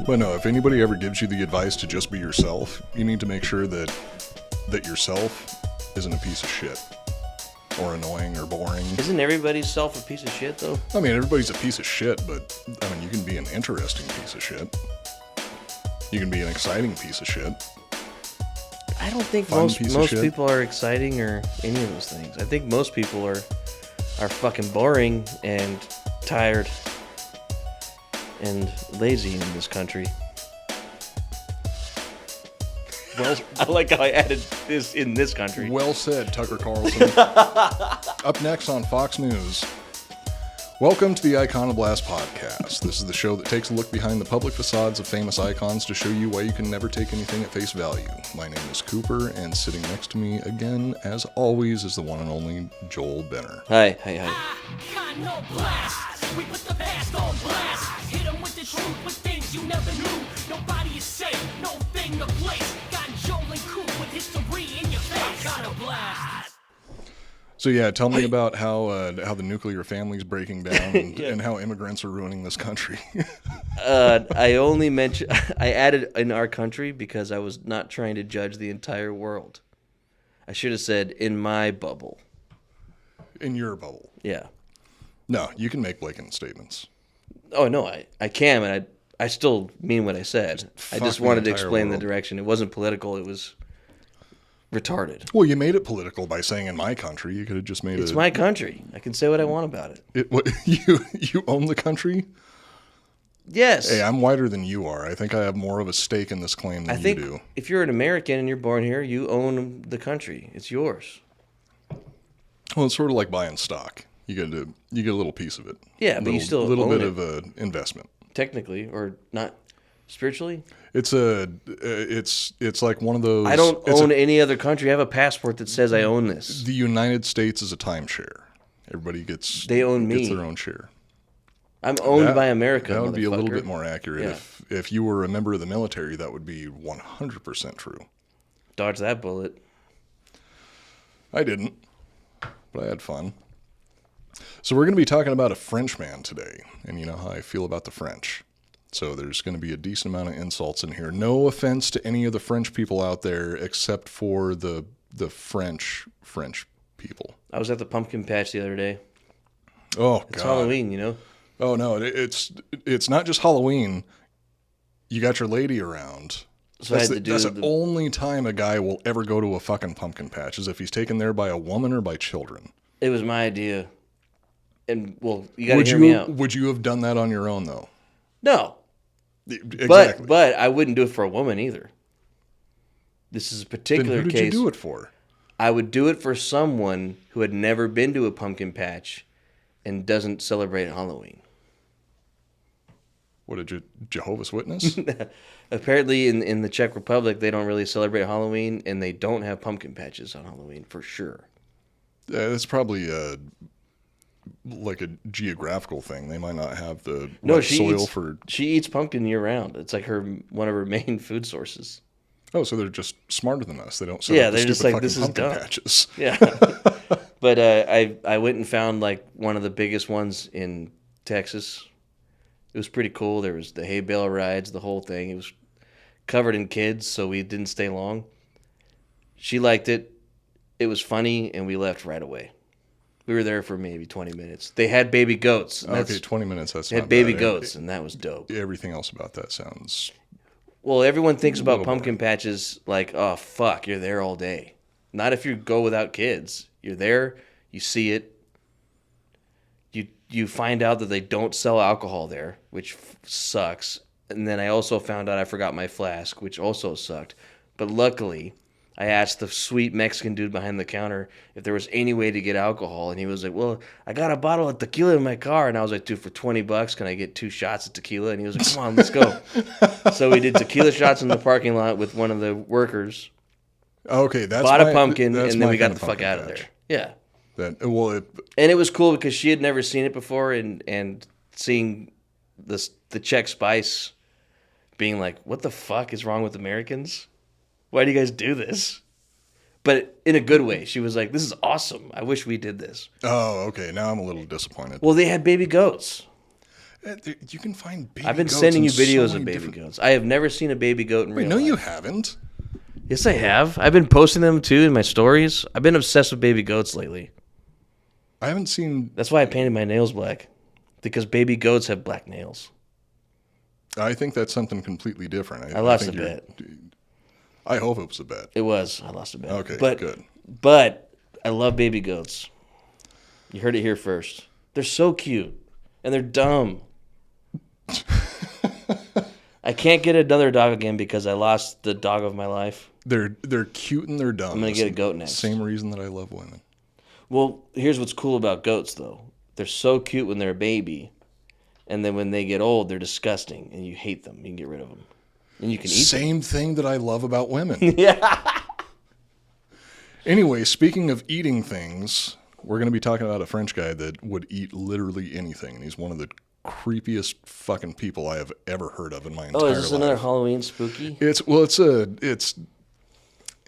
But no, if anybody ever gives you the advice to just be yourself, you need to make sure that yourself isn't a piece of shit or annoying or boring. Isn't everybody's self a piece of shit, though? I mean, everybody's a piece of shit, but I mean, you can be an interesting piece of shit. You can be an exciting piece of shit. I don't think most people are exciting or any of those things. I think most people are fucking boring and tired and lazy in this country. Well, I like how I added this in this country. Well said, Tucker Carlson. Up next on Fox News, welcome to the Iconoblast podcast. This is the show that takes a look behind the public facades of famous icons to show you why you can never take anything at face value. My name is Cooper, and sitting next to me again, as always, is the one and only Joel Benner. Hi. Iconoblast. We put the past on blast. Hit 'em with the truth, with things you never knew. Nobody is safe, no thing to place. Got Joel and Coop with history in your face. Iconoblast. So yeah, tell me about how the nuclear family's breaking down and how immigrants are ruining this country. I added in our country because I was not trying to judge the entire world. I should have said in my bubble. In your bubble. Yeah. No, you can make blatant statements. Oh, no, I can, and I still mean what I said. I just wanted to explain the direction. It wasn't political, it was retarded. Well, you made it political by saying in my country. You could have just made it... It's my country. I can say what I want about it. You own the country? Yes. Hey, I'm whiter than you are. I think I have more of a stake in this claim than you do. I think if you're an American and you're born here, you own the country. It's yours. Well, it's sort of like buying stock. You get a little piece of it. Yeah, but you still own it. A little bit of an investment. Technically, or not spiritually. It's like one of those. I don't own any other country. I have a passport that says I own this. The United States is a timeshare. Everybody gets their own share. I'm owned by America. That would be a little bit more accurate. Yeah. If you were a member of the military, that would be 100% true. Dodge that bullet. I didn't, but I had fun. So we're going to be talking about a Frenchman today, and you know how I feel about the French. So there's going to be a decent amount of insults in here. No offense to any of the French people out there, except for the French people. I was at the pumpkin patch the other day. Oh, God. It's Halloween, you know? Oh, no, it's not just Halloween. You got your lady around. So that's the only time a guy will ever go to a fucking pumpkin patch is if he's taken there by a woman or by children. It was my idea. And, well, you got to hear me out. Would you have done that on your own, though? No. Exactly. But I wouldn't do it for a woman either. This is a particular case. Then who did you do it for? I would do it for someone who had never been to a pumpkin and doesn't celebrate Halloween. What, a Jehovah's Witness? Apparently in the Czech Republic, they don't really celebrate Halloween, and they don't have pumpkin patches on Halloween, for sure. It's probably like a geographical thing. They might not have the soil for... She eats pumpkin year-round. It's like one of her main food sources. Oh, so they're just smarter than us. They don't set they're just like, this is dumb. Patches. Yeah. But I went and found like one of the biggest ones in Texas. It was pretty cool. There was the hay bale rides, the whole thing. It was covered in kids, so we didn't stay long. She liked it. It was funny, and we left right away. We were there for maybe 20 minutes. They had baby goats. Okay, 20 minutes. That's not bad. They had baby goats, and that was dope. Everything else about that sounds... Well, everyone thinks about pumpkin patches like, oh, fuck, you're there all day. Not if you go without kids. You're there, you see it. You find out that they don't sell alcohol there, which sucks. And then I also found out I forgot my flask, which also sucked. But luckily, I asked the sweet Mexican dude behind the counter if there was any way to get alcohol. And he was like, well, I got a bottle of tequila in my car. And I was like, dude, for $20, can I get 2 shots of tequila? And he was like, come on, let's go. So we did tequila shots in the parking lot with one of the workers. Okay, that's bought a pumpkin, and then we got the fuck out of there. Yeah. And it was cool because she had never seen it before, and seeing the Czech Spice being like, what the fuck is wrong with Americans? Why do you guys do this? But in a good way. She was like, this is awesome. I wish we did this. Oh, okay. Now I'm a little disappointed. Well, they had baby goats. You can find baby I've been goats sending in you videos so of many baby different- goats. I have never seen a baby goat in Wait, real no, life. you haven't. Yes, I have. I've been posting them too in my stories. I've been obsessed with baby goats lately. I haven't seen. That's why I painted my nails black, because baby goats have black nails. I think that's something completely different. I lost think a you're- bet. I hope it was a bet. It was. I lost a bet. Okay, but, good. But I love baby goats. You heard it here first. They're so cute, and they're dumb. I can't get another dog again because I lost the dog of my life. They're cute and they're dumb. I'm gonna get a goat next. Same reason that I love women. Well, here's what's cool about goats, though. They're so cute when they're a baby, and then when they get old, they're disgusting, and you hate them. You can get rid of them, and you can eat them. Same thing that I love about women. Yeah. Anyway, speaking of eating things, we're going to be talking about a French guy that would eat literally anything, and he's one of the creepiest fucking people I have ever heard of in my entire Oh, life. is this another Halloween spooky?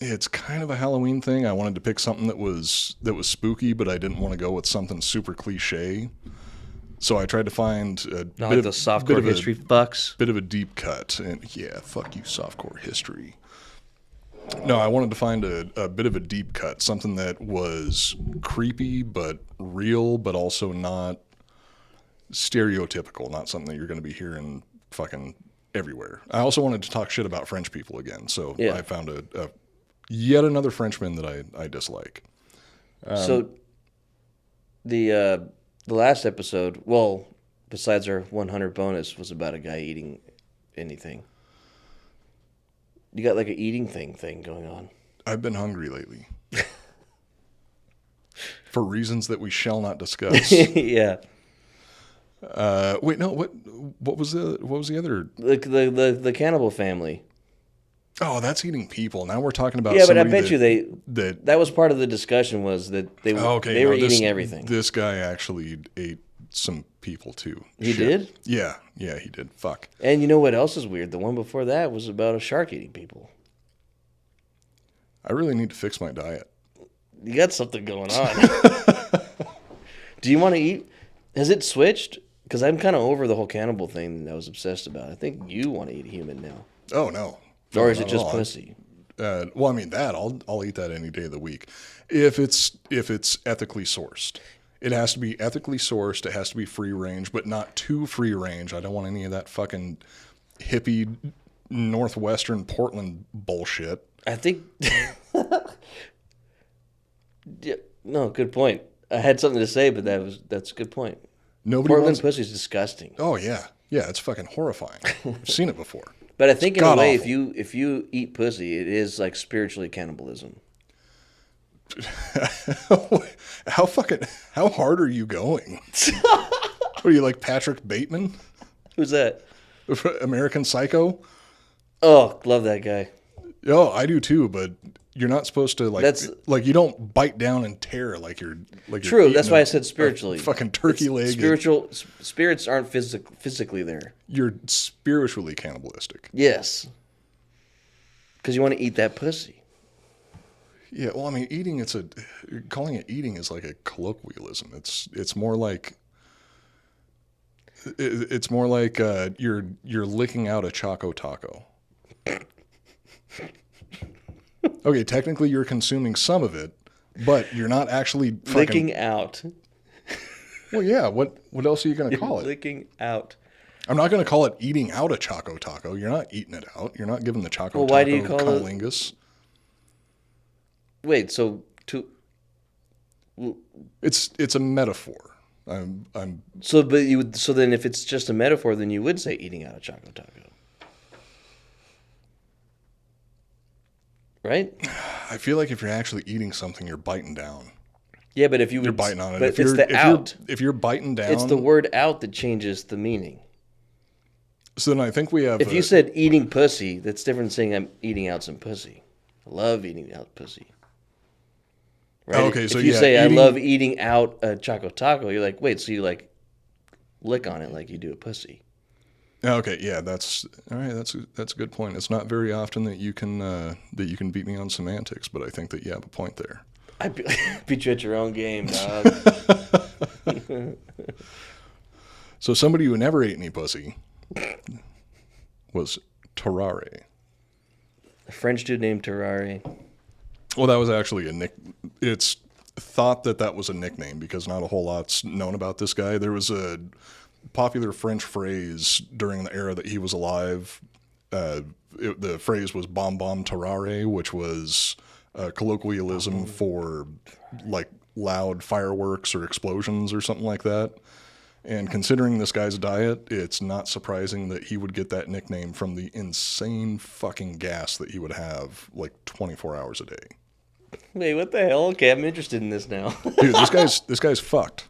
It's kind of a Halloween thing. I wanted to pick something that was spooky, but I didn't want to go with something super cliche. So I tried to find a Not like the softcore history fucks. bit of a deep cut. And yeah, fuck you, softcore history. No, I wanted to find a bit of a deep cut, something that was creepy but real, but also not stereotypical, not something that you're going to be hearing fucking everywhere. I also wanted to talk shit about French people again, so Yeah. I found a yet another Frenchman that I dislike. So the last episode, well, besides our 100 bonus, was about a guy eating anything. You got like an eating thing going on. I've been hungry lately. For reasons that we shall not discuss. Yeah. Wait, no. What was the other? The cannibal family. Oh, that's eating people. Now we're talking about. Yeah, but I somebody bet you that. that was part of the discussion was that they Oh, okay, they no, were this- eating everything. This guy actually ate some people too. He Shit. did? Yeah, he did. Fuck. And you know what else is weird? The one before that was about a shark eating people. I really need to fix my diet. You got something going on. Do you want to eat? Has it switched? Because I'm kind of over the whole cannibal thing that I was obsessed about. I think you want to eat human now. Oh no. Or is not it at just all. pussy? Well, I mean that I'll eat that any day of the week, if it's ethically sourced. It has to be ethically sourced. It has to be free range, but not too free range. I don't want any of that fucking hippie northwestern Portland bullshit. I think. Yeah, no, good point. I had something to say, but that's a good point. Nobody Portland wants. pussy is disgusting. Oh yeah, it's fucking horrifying. I've seen it before. But I think in a way, god-awful. if you eat pussy, it is like spiritually cannibalism. How hard are you going? What are you, like Patrick Bateman, Who's that? American Psycho? Oh, love that guy. Oh, I do too, but you're not supposed to like you don't bite down and tear like you're True. That's eating why I a said spiritually. fucking turkey leg. Spirits aren't physically there. You're spiritually cannibalistic. Yes. Because you want to eat that pussy. Yeah, well, I mean, calling it eating is like a colloquialism. It's more like you're licking out a Choco Taco. Okay, technically you're consuming some of it, but you're not actually fucking... Licking out. Well, yeah. What else are you going to call it? Licking out. I'm not going to call it eating out a Choco Taco. You're not eating it out. You're not giving the Choco Well, Taco why do you call it- cunnilingus. Wait, so It's a metaphor. I'm so then if it's just a metaphor, then you would say eating out a Choco Taco. Right? I feel like if you're actually eating something, you're biting down. Yeah, but if you You're would, biting on it. But If it's you're- the if you're- out. If you're biting down, It's the word out that changes the meaning. So then I think we have. If you said eating pussy, that's different than saying I'm eating out some pussy. I love eating out pussy. Right? Okay, so if you yeah, say eating- I love eating out a Choco Taco, you're like, wait, so you like lick on it like you do a pussy. Okay, yeah, that's all right. That's a good point. It's not very often that you can beat me on semantics, but I think that you have a point there. I beat you at your own game, dog. So somebody who never ate any pussy was Tarare. A French dude named Tarare. Well, that was actually a nick. It's thought that was a nickname because not a whole lot's known about this guy. There was a popular French phrase during the era that he was alive. The phrase was "bon bon Tarare," which was a colloquialism for like loud fireworks or explosions or something like that. And considering this guy's diet, it's not surprising that he would get that nickname from the insane fucking gas that he would have like 24 hours a day. Wait, what the hell? Okay, I'm interested in this now. Dude, this guy's fucked.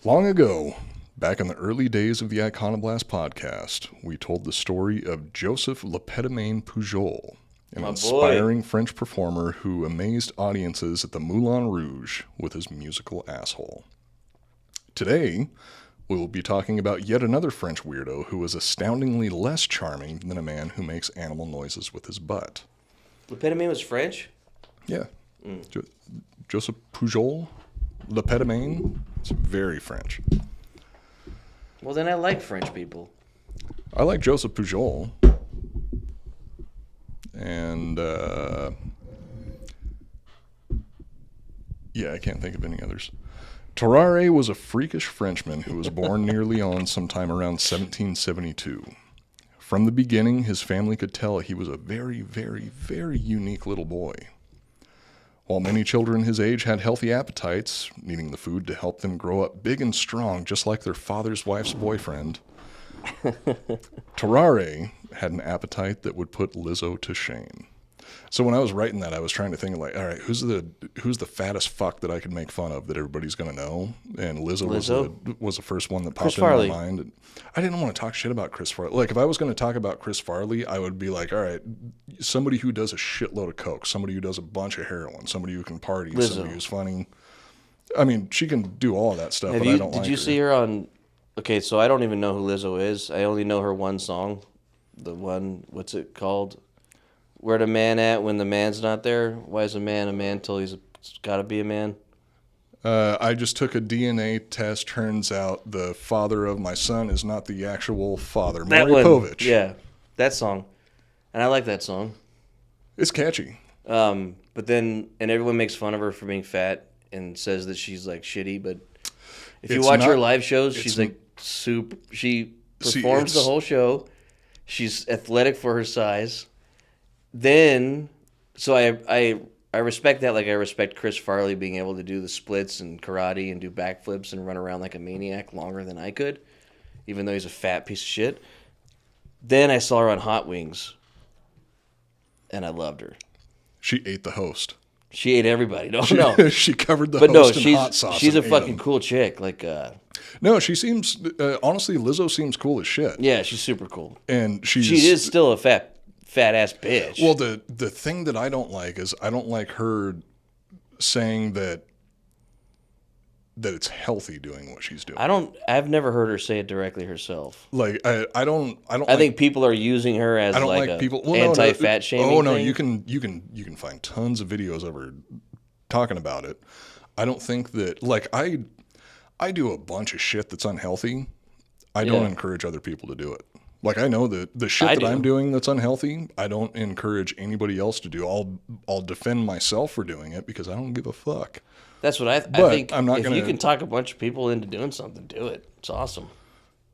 Long ago, back in the early days of the Iconoblast podcast, we told the story of Joseph Lepedemain Pujol, an inspiring French performer who amazed audiences at the Moulin Rouge with his musical asshole. Today, we will be talking about yet another French weirdo who is astoundingly less charming than a man who makes animal noises with his butt. Lepedemain was French? Yeah. Joseph Pujol, Lepedemain. It's very French. Well, then I like French people. I like Joseph Pujol. And, yeah, I can't think of any others. Tarare was a freakish Frenchman who was born near Lyon sometime around 1772. From the beginning, his family could tell he was a very, very, very unique little boy. While many children his age had healthy appetites, needing the food to help them grow up big and strong just like their father's wife's boyfriend, Tarare had an appetite that would put Lizzo to shame. So when I was writing that, I was trying to think of like, all right, who's the fattest fuck that I could make fun of that everybody's gonna know? And Lizzo? Was the first one that popped into my mind. And I didn't want to talk shit about Chris Farley. Like if I was going to talk about Chris Farley, I would be like, all right, somebody who does a shitload of coke, somebody who does a bunch of heroin, somebody who can party, somebody who's funny. I mean, she can do all of that stuff, but I don't like her. Did you see her on? Okay, so I don't even know who Lizzo is. I only know her one song. The one, what's it called? Where the man at when the man's not there? Why is a man till he's got to be a man? I just took a DNA test. Turns out the father of my son is not the actual father. That Maury one, Povich. yeah, that song, and I like that song. It's catchy. But then, and everyone makes fun of her for being fat and says that she's like shitty. But if you watch her live shows, she's like super. She performs the whole show. She's athletic for her size. Then, so I respect that. Like I respect Chris Farley being able to do the splits and karate and do backflips and run around like a maniac longer than I could, even though he's a fat piece of shit. Then I saw her on Hot Wings, and I loved her. She ate the host. She ate everybody. No. She covered the host in hot sauce. She's a fucking cool chick. Like, no, she seems honestly, Lizzo seems cool as shit. Yeah, she's super cool, and she is still a fat ass bitch. Well, the thing that I don't like is I don't like her saying that it's healthy doing what she's doing. I've never heard her say it directly herself. Like I don't. I think people are using her as like anti-fat shaming. Oh no, thing. you can find tons of videos of her talking about it. I don't think that like I do a bunch of shit that's unhealthy. I don't encourage other people to do it. Like I know that the shit that I'm doing that's unhealthy, I don't encourage anybody else to do. I'll defend myself for doing it because I don't give a fuck. That's what I think. I'm not if you can talk a bunch of people into doing something, do it. It's awesome.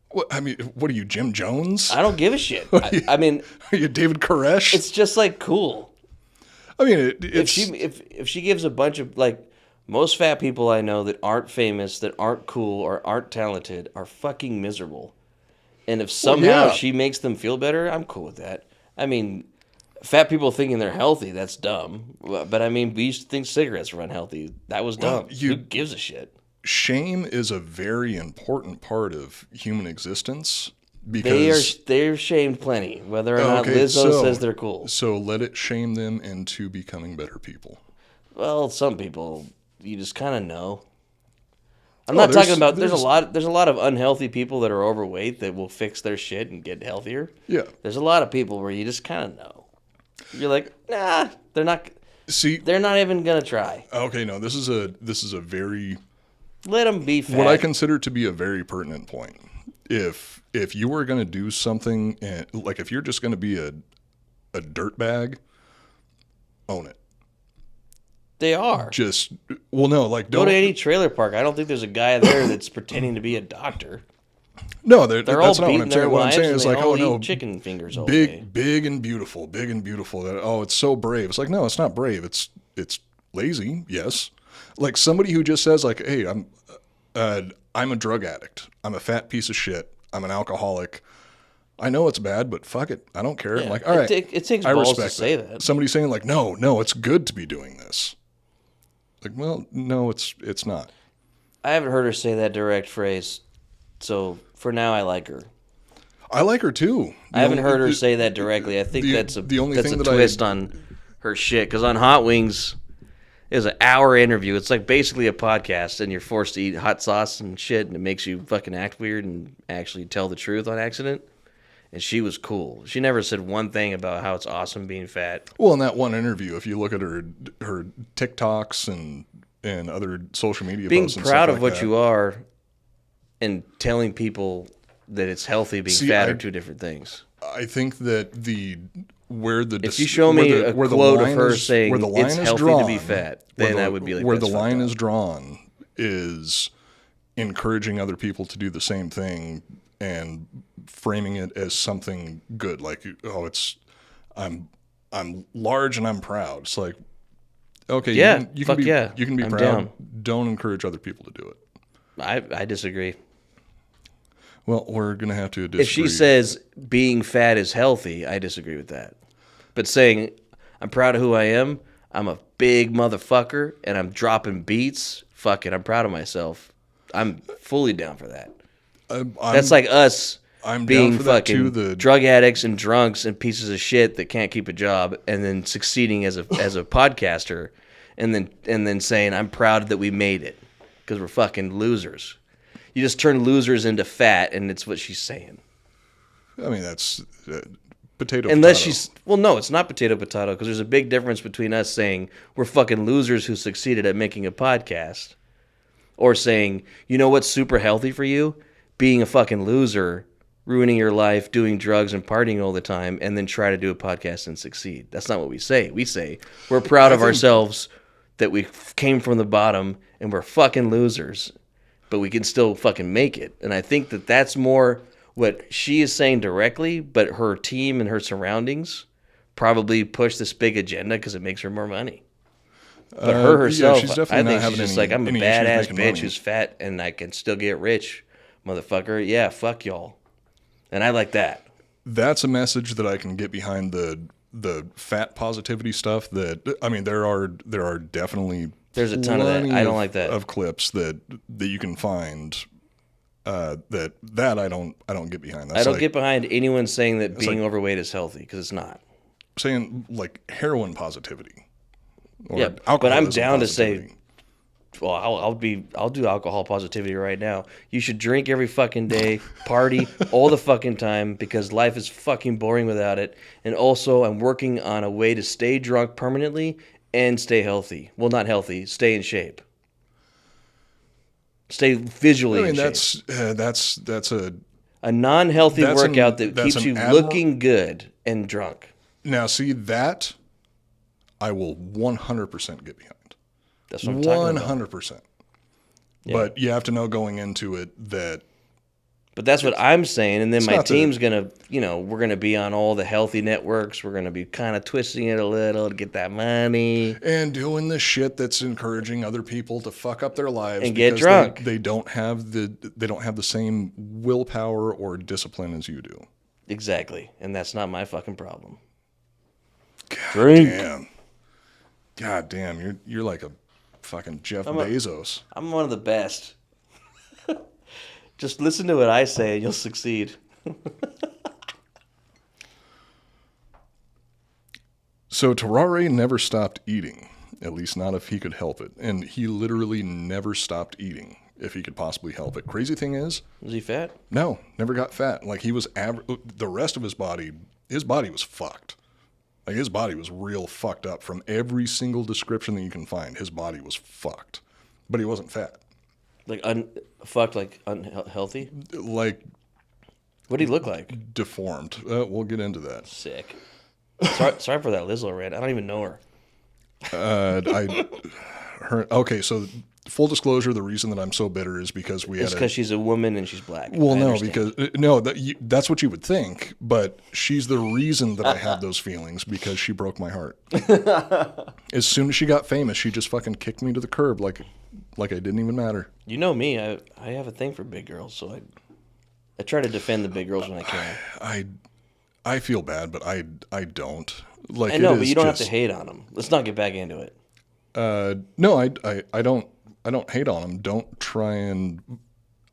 What are you, Jim Jones? I don't give a shit. I mean, are you David Koresh? It's just like cool. I mean, if she gives a bunch of like most fat people I know that aren't famous, that aren't cool, or aren't talented are fucking miserable. And if somehow she makes them feel better, I'm cool with that. I mean, fat people thinking they're healthy, that's dumb. But I mean, we used to think cigarettes were unhealthy. That was dumb. Who gives a shit? Shame is a very important part of human existence. Because they're shamed plenty, whether or not Lizzo says they're cool. So let it shame them into becoming better people. Well, some people, you just kind of know. I'm not talking about. There's a lot of unhealthy people that are overweight that will fix their shit and get healthier. Yeah. There's a lot of people where you just kind of know. You're like, nah, they're not. See, they're not even gonna try. Okay, no, this is a very Let them be fat. What I consider to be a very pertinent point. If you were going to do something, like if you're just going to be a dirtbag, own it. They are. Go to any trailer park. I don't think there's a guy there that's pretending to be a doctor. No, They're that's all not what beating I'm their saying. What I'm wives saying and is they like, all oh no, eat chicken fingers all day. big and beautiful. That it's so brave. It's like, no, it's not brave. It's lazy. Yes, like somebody who just says like, hey, I'm a drug addict. I'm a fat piece of shit. I'm an alcoholic. I know it's bad, but fuck it. I don't care. Yeah, I'm like, all right. It takes I balls respect to say that. Somebody saying like, no, it's good to be doing this. Like, well, no, it's not. I haven't heard her say that direct phrase, so for now I like her. I like her too. I haven't heard her say that directly. I think that's a twist on her shit. Because on Hot Wings, it was an hour interview. It's like basically a podcast, and you're forced to eat hot sauce and shit, and it makes you fucking act weird and actually tell the truth on accident. And she was cool. She never said one thing about how it's awesome being fat. Well, in that one interview, if you look at her TikToks and other social media being posts and proud stuff of like what that, you are and telling people that it's healthy being fat are two different things. I think that if you show me a quote of her saying it's healthy to be fat, then I would be like, where the line is drawn is encouraging other people to do the same thing and framing it as something good. Like, oh, I'm large and I'm proud. It's like, okay, yeah, you can be I'm proud. down. Don't encourage other people to do it. I disagree. Well, we're going to have to disagree. If she says being fat is healthy, I disagree with that. But saying I'm proud of who I am, I'm a big motherfucker, and I'm dropping beats, fuck it, I'm proud of myself. I'm fully down for that. That's like us being fucking drug addicts and drunks and pieces of shit that can't keep a job, and then succeeding as a podcaster, and then saying I'm proud that we made it because we're fucking losers. You just turn losers into fat, and it's what she's saying. I mean, that's potato. No, it's not potato because there's a big difference between us saying we're fucking losers who succeeded at making a podcast, or saying, you know what's super healthy for you? Being a fucking loser, ruining your life, doing drugs and partying all the time, and then try to do a podcast and succeed. That's not what we say. We say we're proud of ourselves that we came from the bottom and we're fucking losers, but we can still fucking make it. And I think that that's more what she is saying directly, but her team and her surroundings probably push this big agenda because it makes her more money. But her herself, I think she's just like, I'm a badass bitch who's fat and I can still get rich, motherfucker. Yeah, fuck y'all. And I like that. That's a message that I can get behind the fat positivity stuff. That, I mean, there are definitely there's a ton of that. I don't like that of clips that you can find. That I don't get behind. That's I don't get behind anyone saying that being overweight is healthy because it's not. Saying like heroin positivity. Yeah, but I'm down to say, well, I'll do alcohol positivity right now. You should drink every fucking day, party all the fucking time because life is fucking boring without it. And also, I'm working on a way to stay drunk permanently and stay healthy. Well, not healthy, stay in shape. Stay visually in shape. That's a non-healthy workout that keeps you looking good and drunk. Now, see that I will 100% get behind. That's what I'm talking about. 100%. Yeah. But you have to know going into it that. But that's what I'm saying, and then my team's gonna, we're gonna be on all the healthy networks. We're gonna be kind of twisting it a little to get that money and doing the shit that's encouraging other people to fuck up their lives and get drunk. They don't have the same willpower or discipline as you do. Exactly, and that's not my fucking problem. God damn, you're like a fucking Jeff Bezos. I'm one of the best. Just listen to what I say and you'll succeed. So Tarare never stopped eating, at least not if he could help it. And he literally never stopped eating if he could possibly help it. Crazy thing is... Was he fat? No, never got fat. Like he was the rest of his body was fucked. Like his body was real fucked up from every single description that you can find. His body was fucked, but he wasn't fat. Like fucked, like unhealthy. Like What did he look like? deformed. We'll get into that. Sick. Sorry for that Lizzo rant. I don't even know her. Okay, so full disclosure, the reason that I'm so bitter is because It's because she's a woman and she's black. Well, I no, understand. because that's what you would think, but she's the reason that I have those feelings because she broke my heart. As soon as she got famous, she just fucking kicked me to the curb like I didn't even matter. You know me. I have a thing for big girls, so I try to defend the big girls when I can. I feel bad, but I don't. Like I know, but you don't have to hate on them. Let's not get back into it. No, I don't hate on them. Don't try and.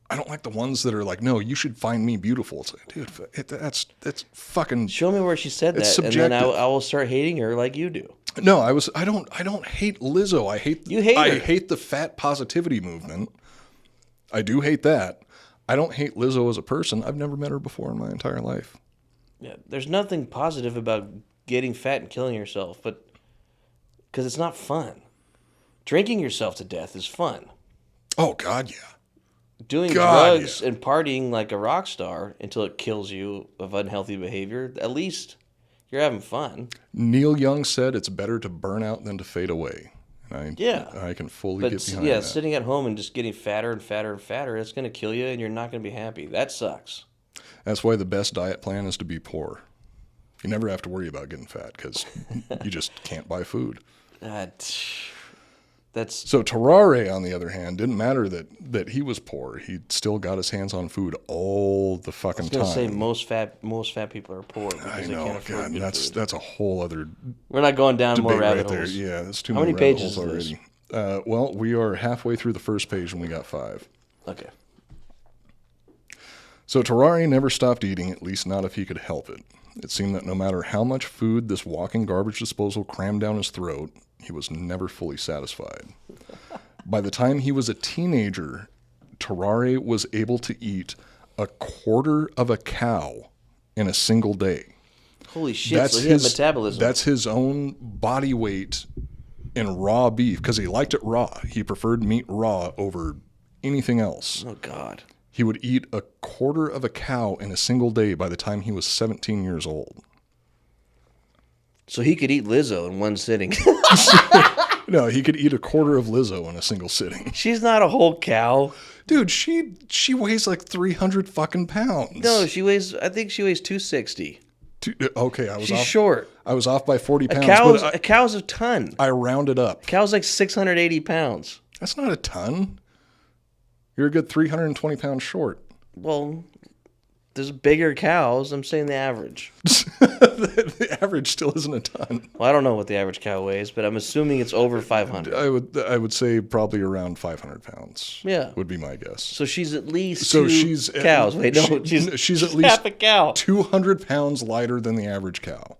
I don't like the ones that are like, no, you should find me beautiful. It's like, dude, that's fucking. Show me where she said that, subjective. and then I will start hating her like you do. No, I don't hate Lizzo. I hate I hate the fat positivity movement. I do hate that. I don't hate Lizzo as a person. I've never met her before in my entire life. Yeah, there's nothing positive about getting fat and killing yourself, but because it's not fun. Drinking yourself to death is fun. Oh God, yeah. Doing drugs and partying like a rock star until it kills you of unhealthy behavior, at least you're having fun. Neil Young said it's better to burn out than to fade away. And I can fully get behind that. Sitting at home and just getting fatter and fatter and fatter, it's going to kill you and you're not going to be happy. That sucks. That's why the best diet plan is to be poor. You never have to worry about getting fat because you just can't buy food. So Tarare, on the other hand, didn't matter that he was poor. He still got his hands on food all the fucking time. I was going to say most fat people are poor because I they know, can't afford good food. That's a whole other. We're not going down more rabbit right holes. there. Yeah, that's too How many many rabbit pages holes is already. Well, we are halfway through the first page and we got 5. Okay. So Tarare never stopped eating, at least not if he could help it. It seemed that no matter how much food this walking garbage disposal crammed down his throat, he was never fully satisfied. By the time he was a teenager, Tarare was able to eat a quarter of a cow in a single day. Holy shit, so he had metabolism. That's his own body weight in raw beef, because he liked it raw. He preferred meat raw over anything else. Oh, God. He would eat a quarter of a cow in a single day by the time he was 17 years old. So he could eat Lizzo in one sitting. No, he could eat a quarter of Lizzo in a single sitting. She's not a whole cow. Dude, she weighs like 300 fucking pounds. No, I think she weighs 260. Okay, I was She's off. short. I was off by 40 pounds. A cow's a ton. I rounded up. A cow's like 680 pounds. That's not a ton. You're a good 320 pounds short. Well, there's bigger cows. I'm saying the average. The average still isn't a ton. Well, I don't know what the average cow weighs, but I'm assuming it's over 500. I would say probably around 500 pounds. Yeah, would be my guess. So she's at least she's cows. Wait, no, she's at least half a cow. 200 pounds lighter than the average cow.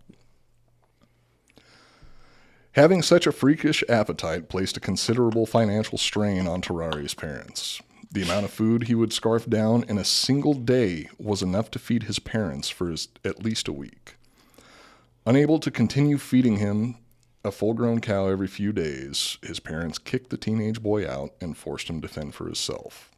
Having such a freakish appetite placed a considerable financial strain on Tarare's parents. The amount of food he would scarf down in a single day was enough to feed his parents for at least a week. Unable to continue feeding him a full-grown cow every few days, his parents kicked the teenage boy out and forced him to fend for himself.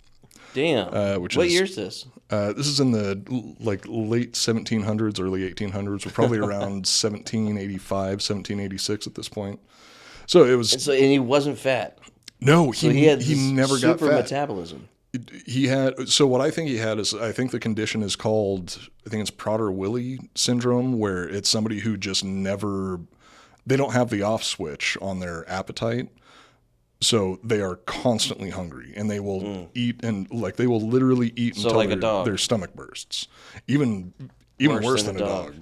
Damn. What year is this? This is in the late 1700s, early 1800s. We're probably around 1785, 1786 at this point. So it was. And he wasn't fat. No, he never got fat. Super metabolism. He had. So what I think he had is, I think the condition is called, I think it's Prader-Willi syndrome, where it's somebody who just never, they don't have the off switch on their appetite. So they are constantly hungry, and they will eat, and they will literally eat until their stomach bursts. Even worse than a dog.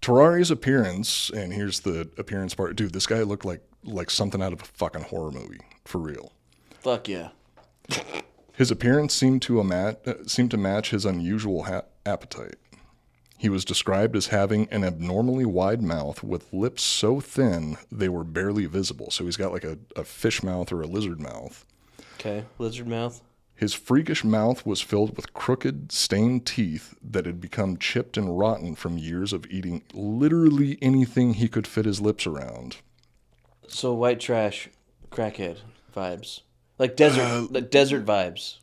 Tarare's appearance, and here's the appearance part. Dude, this guy looked like something out of a fucking horror movie, for real. Fuck yeah. His appearance seemed to match his unusual appetite. He was described as having an abnormally wide mouth with lips so thin they were barely visible. So he's got like a fish mouth or a lizard mouth. Okay, lizard mouth. His freakish mouth was filled with crooked, stained teeth that had become chipped and rotten from years of eating literally anything he could fit his lips around. So white trash, crackhead vibes. Like desert vibes.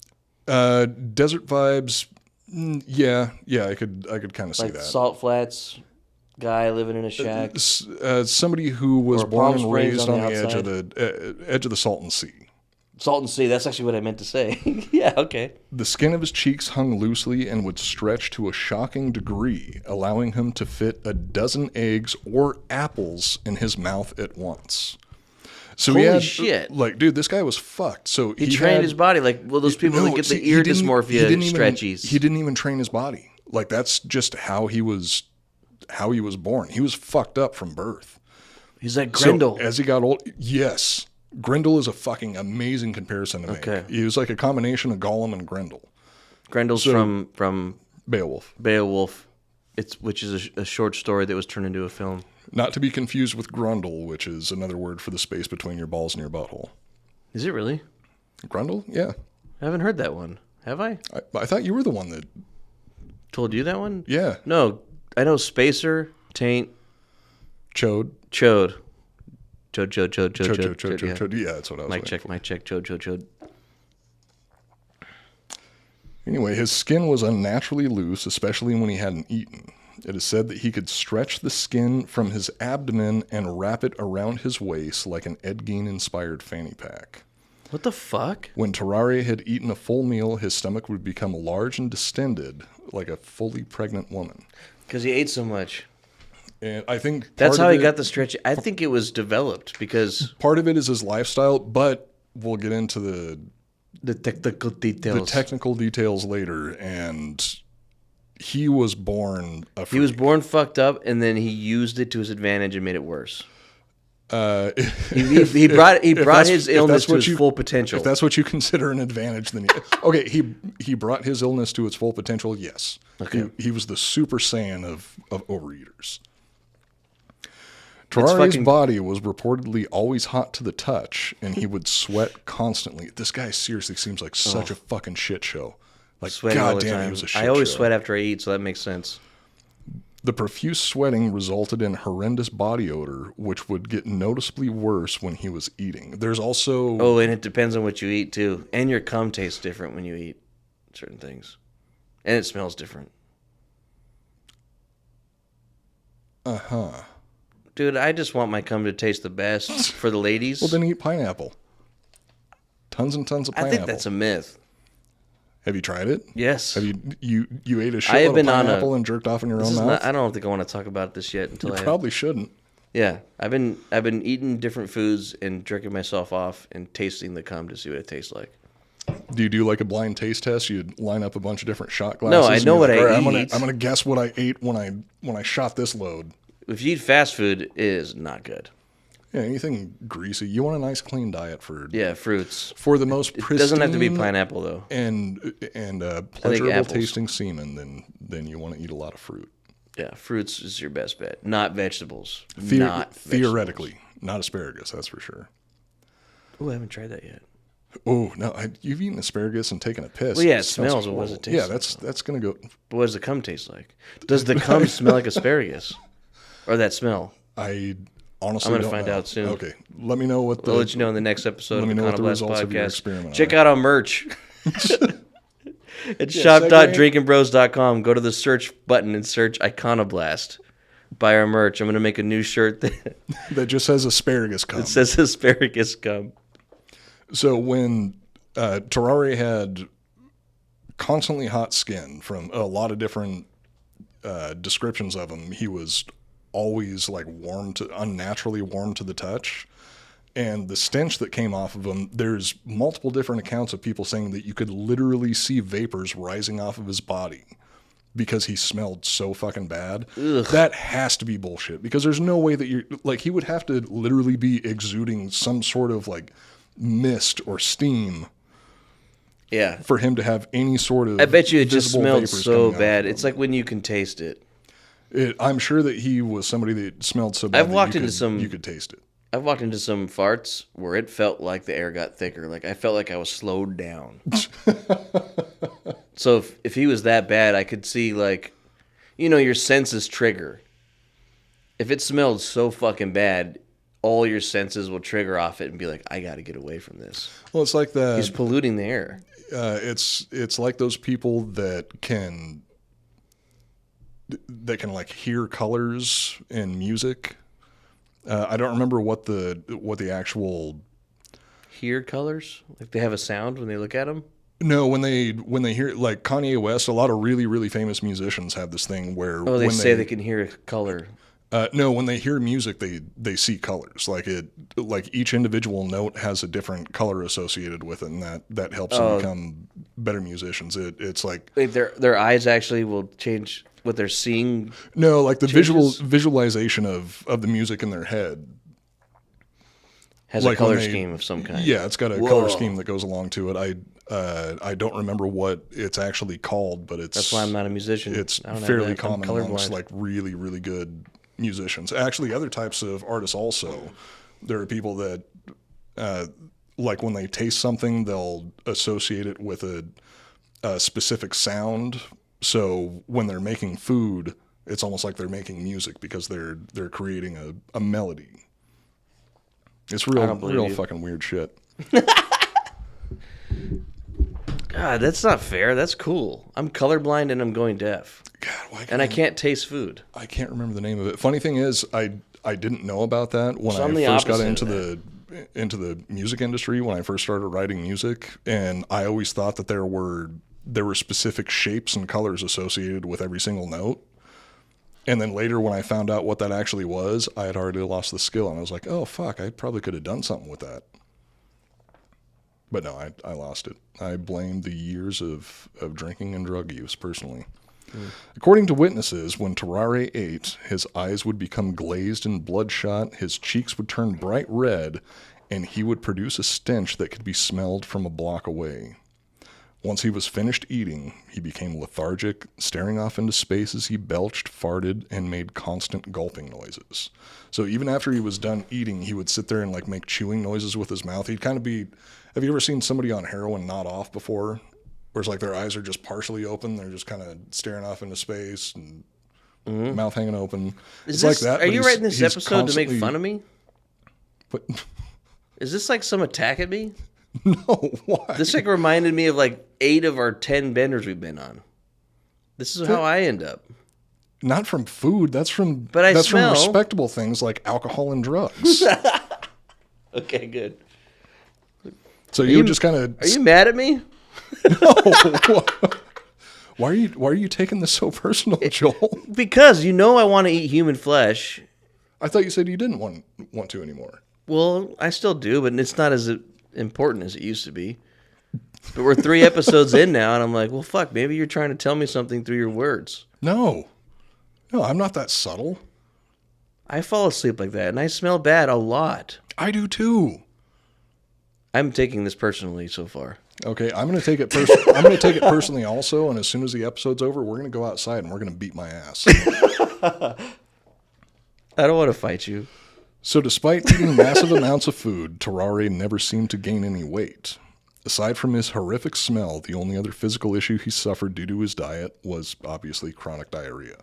Desert vibes. Yeah, I could kind of see Like that. salt flats, guy living in a shack. Somebody who was Or born Palm and Springs raised on on the the edge of the Salton Sea. Salton Sea, that's actually what I meant to say. Yeah, okay. The skin of his cheeks hung loosely and would stretch to a shocking degree, allowing him to fit a dozen eggs or apples in his mouth at once. So Holy he had, shit. like, dude, this guy was fucked. So He trained his body like those people that get the ear dysmorphia stretchies. He didn't even train his body. Like, that's just how he was born. He was fucked up from birth. He's like Grendel. So as he got old, yes, Grendel is a fucking amazing comparison to make. Okay. He was like a combination of Gollum and Grendel. Grendel's from Beowulf. Beowulf, which is a short story that was turned into a film. Not to be confused with Grundle, which is another word for the space between your balls and your butthole. Is it really? Grundle? Yeah. I haven't heard that one. Have I? I thought you were the one that... Told you that one? Yeah. No, I know Spacer, Taint, Chode. Chode. Chode. Yeah, that's what I was Mic check, Chode. Anyway, his skin was unnaturally loose, especially when he hadn't eaten. It is said that he could stretch the skin from his abdomen and wrap it around his waist like an Ed Gein-inspired fanny pack. What the fuck? When Tarare had eaten a full meal, his stomach would become large and distended, like a fully pregnant woman. Because he ate so much. And I think That's how he got the stretch. I think it was developed because... Part of it is his lifestyle, but we'll get into the technical details later, and he was born a freak. He was born fucked up, and then he used it to his advantage and made it worse. He brought his illness to its full potential. If that's what you consider an advantage, then okay, he brought his illness to its full potential. Yes, okay. He was the Super Saiyan of overeaters. Tarare's body was reportedly always hot to the touch, and he would sweat constantly. This guy seriously seems like such a fucking shit show. Like, goddamn, he was a shit show. I always sweat after I eat, so that makes sense. The profuse sweating resulted in horrendous body odor, which would get noticeably worse when he was eating. There's also... Oh, and it depends on what you eat, too. And your cum tastes different when you eat certain things. And it smells different. Uh-huh. Dude, I just want my cum to taste the best for the ladies. Well, then eat pineapple. Tons and tons of pineapple. I think that's a myth. Have you tried it? Yes. Have you ate a shitload of pineapple and jerked off in your own mouth? I don't think I want to talk about this yet until you probably shouldn't. Yeah, I've been eating different foods and jerking myself off and tasting the cum to see what it tastes like. Do you do like a blind taste test? You line up a bunch of different shot glasses. No, I know what I eat. I'm gonna guess what I ate when I shot this load. If you eat fast food, it is not good. Yeah, anything greasy. You want a nice clean diet for fruits. For the most pristine. It doesn't have to be pineapple though. And pleasurable tasting semen. Then you want to eat a lot of fruit. Yeah, fruits is your best bet. Not vegetables. Theoretically, not asparagus. That's for sure. Oh, I haven't tried that yet. Oh no, you've eaten asparagus and taken a piss. Well, yeah, it smells. What does it taste? Yeah, that's gonna go. But what does the cum taste like? Does the cum smell like asparagus, or that smell? I honestly I'm gonna don't find know. out soon. Okay, let me know what. I'll let you know in the next episode of the Iconoblast podcast. Experiment Check out our merch at shop.drinkingbros.com. Go to the search button and search Iconoblast. Buy our merch. I'm gonna make a new shirt that just says asparagus cum. It says asparagus cum. So when Tarare had constantly hot skin from a lot of different descriptions of him, he was always like unnaturally warm to the touch. And the stench that came off of him, there's multiple different accounts of people saying that you could literally see vapors rising off of his body because he smelled so fucking bad. Ugh. That has to be bullshit, because there's no way that you're like, he would have to literally be exuding some sort of like mist or steam for him to have any sort of... I bet you it just smelled so bad. It's like when you can taste it. I'm sure that he was somebody that smelled so bad you could taste it. I've walked into some farts where it felt like the air got thicker. Like I felt like I was slowed down. So if he was that bad, I could see, like, your senses trigger. If it smelled so fucking bad, all your senses will trigger off it and be like, I got to get away from this. Well, it's like He's polluting the air. It's like those people that can like hear colors in music. I don't remember what the actual Hear colors? Like they have a sound when they look at them? No, when they hear, like Kanye West, a lot of really, really famous musicians have this thing where they say they can hear a color. No, when they hear music, they see colors. Like each individual note has a different color associated with it, and that helps them become better musicians. It's like Wait, their eyes actually will change what they're seeing. No, like the changes? visualization of the music in their head Has a color scheme of some kind. Yeah, it's got a color scheme that goes along to it. I don't remember what it's actually called, but that's why I'm not a musician. It's fairly common amongst like really, really good musicians. Actually, other types of artists also. There are people that like when they taste something, they'll associate it with a specific sound. So when they're making food, it's almost like they're making music because they're creating a melody. It's real fucking weird shit. God, that's not fair. That's cool. I'm colorblind and I'm going deaf. God, I can't taste food. I can't remember the name of it. Funny thing is, I didn't know about that when I first got into the music industry, when I first started writing music, and I always thought that there were specific shapes and colors associated with every single note. And then later when I found out what that actually was, I had already lost the skill, and I was like, oh fuck, I probably could have done something with that. But no, I lost it. I blamed the years of drinking and drug use, personally. According to witnesses, when Tarare ate, his eyes would become glazed and bloodshot, his cheeks would turn bright red, and he would produce a stench that could be smelled from a block away. Once he was finished eating, he became lethargic, staring off into space as he belched, farted, and made constant gulping noises. So even after he was done eating, he would sit there and like make chewing noises with his mouth. He'd kind of be... Have you ever seen somebody on heroin nod off before? Where it's like their eyes are just partially open. They're just kind of staring off into space and mouth hanging open. It's like that. Are you writing this episode to make fun of me? But, is this like some attack at me? No, why? This like reminded me of like 8 of our 10 benders we've been on. This is how I end up. Not from food. That's from from respectable things like alcohol and drugs. Okay, good. So you just kind of... Are you mad at me? No. Why are you taking this so personal, Joel? Because you know I want to eat human flesh. I thought you said you didn't want to anymore. Well, I still do, but it's not as important as it used to be. But we're 3 episodes in now, and I'm like, well, fuck, maybe you're trying to tell me something through your words. No, I'm not that subtle. I fall asleep like that, and I smell bad a lot. I do too. I'm taking this personally so far. Okay, I'm going to take it I'm going to take it personally also, and as soon as the episode's over, we're going to go outside and we're going to beat my ass. I don't want to fight you. So despite eating massive amounts of food, Tarare never seemed to gain any weight. Aside from his horrific smell, the only other physical issue he suffered due to his diet was obviously chronic diarrhea.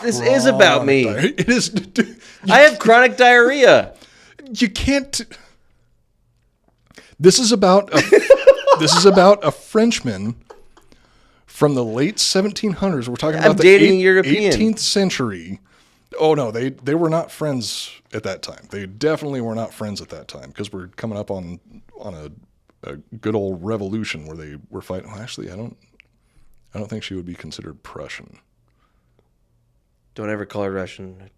This is about me. It is. I have chronic diarrhea. You can't... This is about a Frenchman from the late 1700s. We're talking about the 18th century. Oh no, they were not friends at that time. They definitely were not friends at that time because we're coming up on a good old revolution where they were fighting. Well, actually, I don't think she would be considered Prussian. Don't ever call her Russian.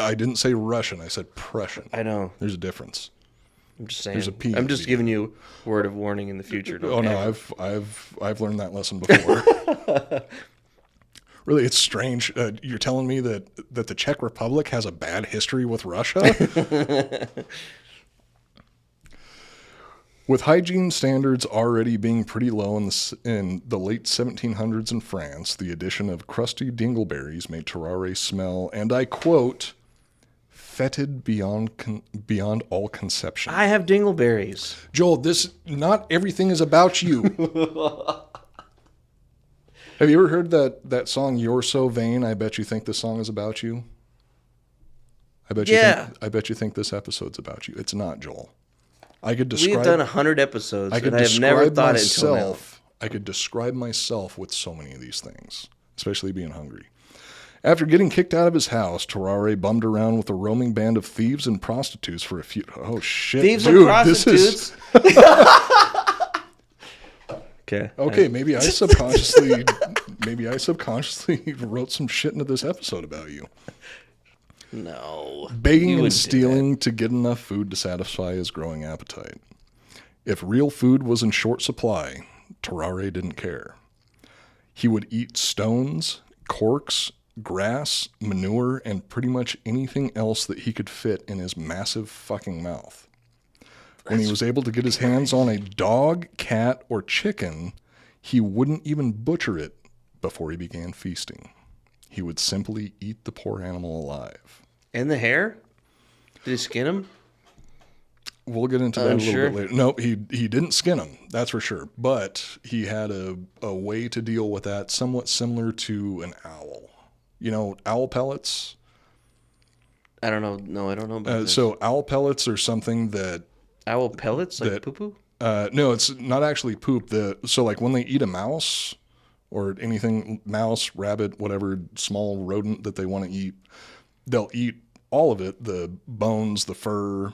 I didn't say Russian. I said Prussian. I know. There's a difference. I'm just saying. There's a P. I'm just giving you a word of warning in the future. Oh no, I've learned that lesson before. Really, it's strange. You're telling me that the Czech Republic has a bad history with Russia? With hygiene standards already being pretty low in the late 1700s in France, the addition of crusty dingleberries made Tarare smell, and I quote, fetid beyond all conception. I have dingleberries. Joel, not everything is about you. Have you ever heard that song, You're So Vain, I Bet You Think This Song Is About You? I bet you think this episode's about you. It's not, Joel. I could describe. We've done 100 episodes, I could and I have never describe thought it until now. myself. I could describe myself with so many of these things, especially being hungry. After getting kicked out of his house, Tarare bummed around with a roaming band of thieves and prostitutes for a few. Oh shit, Thieves dude, and prostitutes. Okay, maybe I subconsciously wrote some shit into this episode about you. No. Begging and stealing to get enough food to satisfy his growing appetite. If real food was in short supply, Tarare didn't care. He would eat stones, corks, grass, manure, and pretty much anything else that he could fit in his massive fucking mouth. When he was able to get his hands on a dog, cat, or chicken, he wouldn't even butcher it before he began feasting. He would simply eat the poor animal alive. And the hair? Did he skin him? We'll get into that a little bit later. No, he didn't skin him, that's for sure. But he had a way to deal with that somewhat similar to an owl. You know, owl pellets? I don't know. No, I don't know about this. So owl pellets are something that... Owl pellets? Like poo-poo? No, it's not actually poop. So like when they eat a mouse or anything, mouse, rabbit, whatever small rodent that they want to eat, they'll eat all of it, the bones, the fur,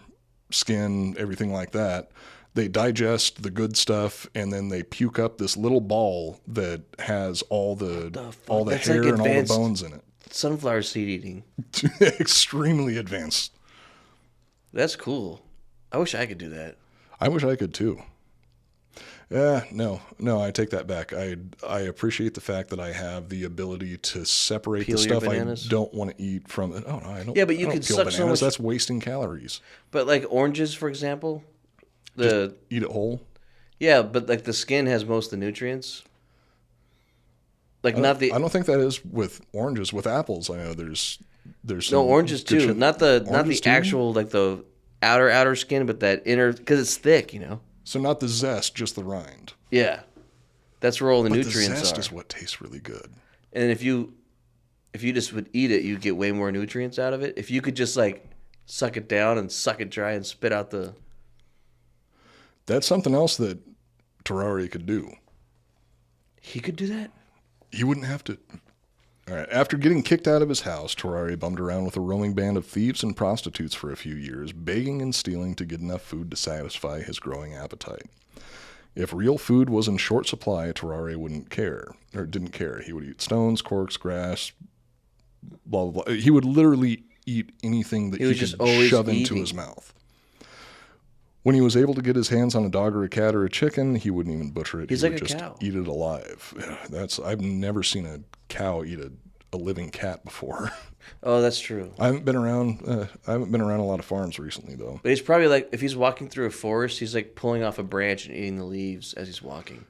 skin, everything like that. They digest the good stuff, and then they puke up this little ball that has all the hair and all the bones in it. Sunflower seed eating. Extremely advanced. That's cool. I wish I could do that. I wish I could too. No, I take that back. I appreciate the fact that I have the ability to separate the stuff I don't want to eat from it. Oh no, I don't. Yeah, but you could peel suck bananas. so much. That's wasting calories. But like oranges, for example, Just eat it whole. Yeah, but like the skin has most of the nutrients. Like I don't think that is with oranges. With apples, I know there's no oranges too. Not the actual like the outer skin, but that inner, because it's thick, you know. So not the zest, just the rind. Yeah, that's where all the nutrients are. The zest is what tastes really good. And if you just would eat it, you'd get way more nutrients out of it. If you could just like suck it down and suck it dry and spit out the... That's something else that Tarare could do. He could do that? He wouldn't have to... All right. After getting kicked out of his house, Tarare bummed around with a roaming band of thieves and prostitutes for a few years, begging and stealing to get enough food to satisfy his growing appetite. If real food was in short supply, Tarare didn't care. He would eat stones, corks, grass, blah, blah, blah. He would literally eat anything that he could shove into his mouth. When he was able to get his hands on a dog or a cat or a chicken, he wouldn't even butcher it. He's he like would a just cow. eat it alive. I've never seen a cow eat a living cat before. Oh, that's true. I haven't been around a lot of farms recently, though. But he's probably like, if he's walking through a forest, he's like pulling off a branch and eating the leaves as he's walking.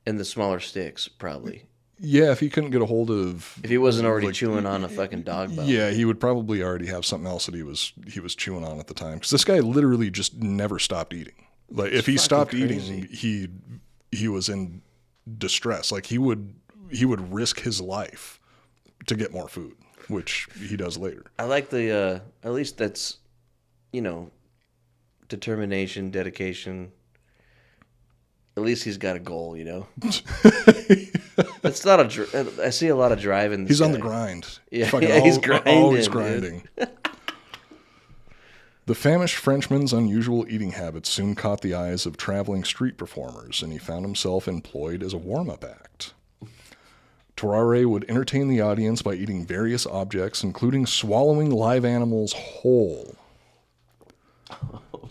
And the smaller sticks, probably. Yeah, if he couldn't get a hold of... If he wasn't already chewing on a fucking dog bone. Yeah, he would probably already have something else that he was chewing on at the time. Because this guy literally just never stopped eating. Like, if he stopped eating, he was in distress. Like, he would risk his life to get more food, which he does later. I like the, at least that's, determination, dedication. At least he's got a goal, It's not I see a lot of drive in this He's guy. on the grind. Yeah, he's grinding. Always grinding. The famished Frenchman's unusual eating habits soon caught the eyes of traveling street performers, and he found himself employed as a warm-up act. Tarare would entertain the audience by eating various objects, including swallowing live animals whole.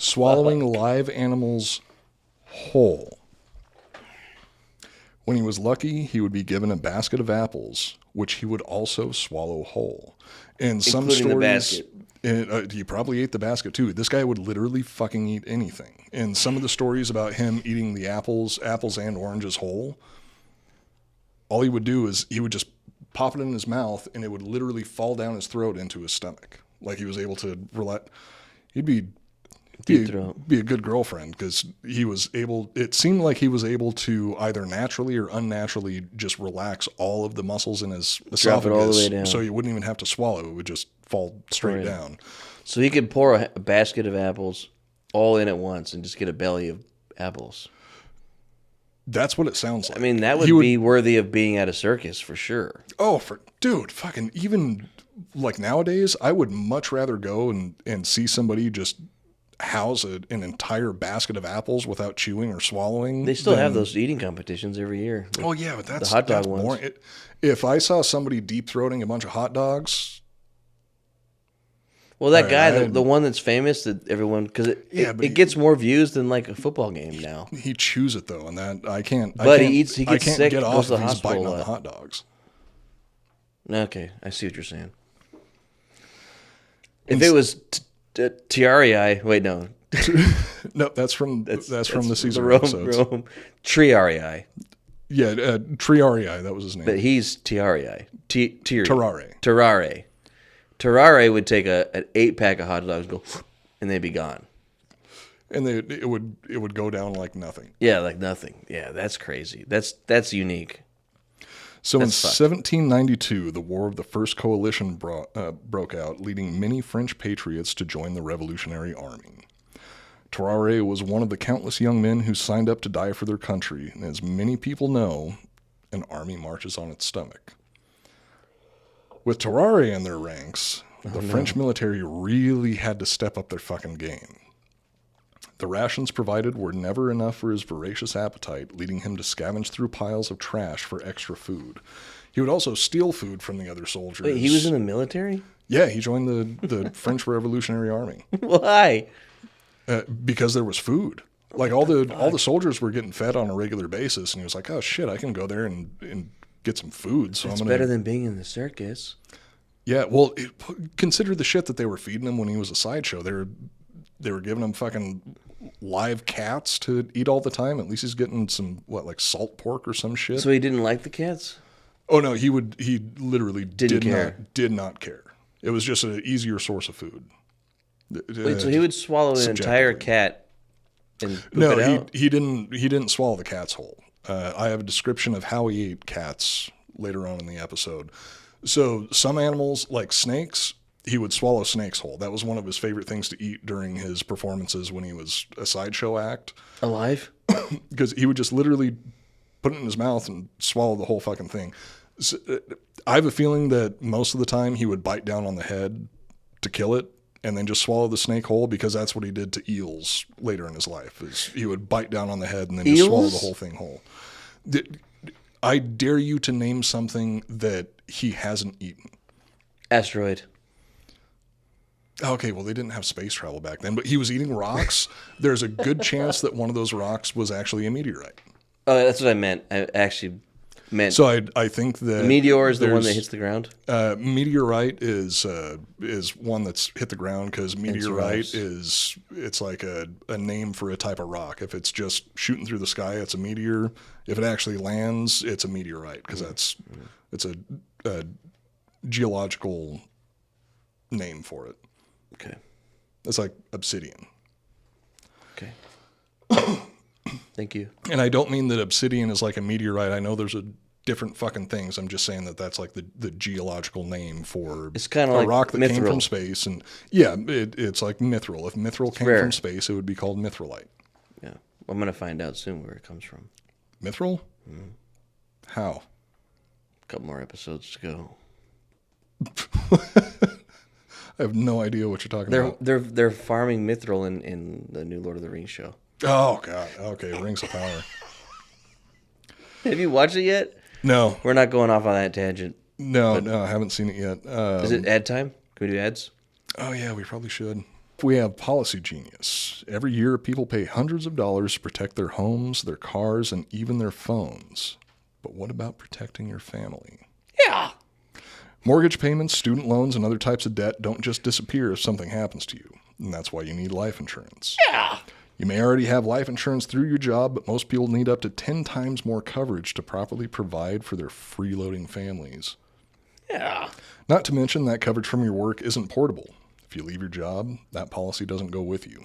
Live animals whole. When he was lucky, he would be given a basket of apples, which he would also swallow whole. In some stories, the basket. He probably ate the basket too. This guy would literally fucking eat anything. In some of the stories about him eating the apples and oranges whole, all he would do is he would just pop it in his mouth, and it would literally fall down his throat into his stomach. Like he was able to he'd be a good girlfriend, because it seemed like he was able to either naturally or unnaturally just relax all of the muscles in his esophagus, all the way down. so he wouldn't even have to swallow. It would just fall straight Right. down. So he could pour a basket of apples all in at once and just get a belly of apples. That's what it sounds like. I mean, that would be worthy of being at a circus for sure. Oh, dude, fucking even like nowadays, I would much rather go and see somebody just house an entire basket of apples without chewing or swallowing. They still have those eating competitions every year. Oh yeah, but that's the hot dog that's ones. boring. If I saw somebody deep throating a bunch of hot dogs, Well, that Right, guy, the one that's famous that everyone, because it gets more views than like a football game now. he chews it though, and that I can't. But I he can't, gets I can't sick, get goes off to the if he's hospital biting a on the lot. hot dogs. Okay, I see what you're saying. If it was Tarare, wait, no. No, that's from the Caesar Rome, episodes. Triarii. Yeah, Triarii, that was his name. But he's Tiarii. Tarare. Tarare would take an 8-pack of hot dogs and go, and they'd be gone. And it would go down like nothing. Yeah, like nothing. Yeah, that's crazy. That's unique. So That's in fucked. 1792, the War of the First Coalition broke out, leading many French patriots to join the Revolutionary Army. Tarare was one of the countless young men who signed up to die for their country, and as many people know, an army marches on its stomach. With Tarare in their ranks, the French military really had to step up their fucking game. The rations provided were never enough for his voracious appetite, leading him to scavenge through piles of trash for extra food. He would also steal food from the other soldiers. Wait, he was in the military? Yeah, he joined the French Revolutionary Army Why? because there was food. Like all the soldiers were getting fed on a regular basis, and he was like, "Oh shit, I can go there and get some food." So It's I'm gonna. better than being in the circus. Yeah, well, consider the shit that they were feeding him when he was a sideshow. They were giving him fucking live cats to eat all the time. At least he's getting some like salt pork or some shit. So he didn't like the cats? Oh no, he literally Didn't care. did not care. It was just an easier source of food. Wait, so he would swallow an entire subjectively. cat and poop No, it out? he didn't swallow the cat's whole. I have a description of how he ate cats later on in the episode. So some animals, like snakes, he would swallow snakes whole. That was one of his favorite things to eat during his performances when he was a sideshow act. Alive? Because he would just literally put it in his mouth and swallow the whole fucking thing. So, I have a feeling that most of the time he would bite down on the head to kill it and then just swallow the snake whole, because that's what he did to eels later in his life. Is he would bite down on the head and then just swallow the whole thing whole. I dare you to name something that he hasn't eaten. Asteroid. Okay, well, they didn't have space travel back then, but he was eating rocks. There's a good chance that one of those rocks was actually a meteorite. Oh, that's what I meant. I actually meant. So I think that meteor is the one that there's- hits the ground? Meteorite is one that's hit the ground, because meteorite survives. it's like a name for a type of rock. If it's just shooting through the sky, it's a meteor. If it actually lands, it's a meteorite, because it's a geological name for it. Okay. It's like obsidian. Okay. Thank you. And I don't mean that obsidian is like a meteorite. I know there's a different fucking things. I'm just saying that that's like the geological name for It's kinda a like rock that came mithril. from space. And yeah, it's like mithril. If mithril came rare. from space, it would be called mithrilite. Yeah. I'm going to find out soon where it comes from. Mithril? How? A couple more episodes to go. I have no idea what you're talking about. They're farming mithril in the new Lord of the Rings show. Oh, God. Okay, Rings of Power. Have you watched it yet? No, We're not going off on that tangent. no, I haven't seen it yet. Is it ad time? Can we do ads? Oh, yeah, we probably should. We have Policy Genius. Every year, people pay hundreds of dollars to protect their homes, their cars, and even their phones. But what about protecting your family? Yeah. Mortgage payments, student loans, and other types of debt don't just disappear if something happens to you. And that's why you need life insurance. Yeah. You may already have life insurance through your job, but most people need up to 10 times more coverage to properly provide for their freeloading families. Yeah. Not to mention that coverage from your work isn't portable. If you leave your job, that policy doesn't go with you.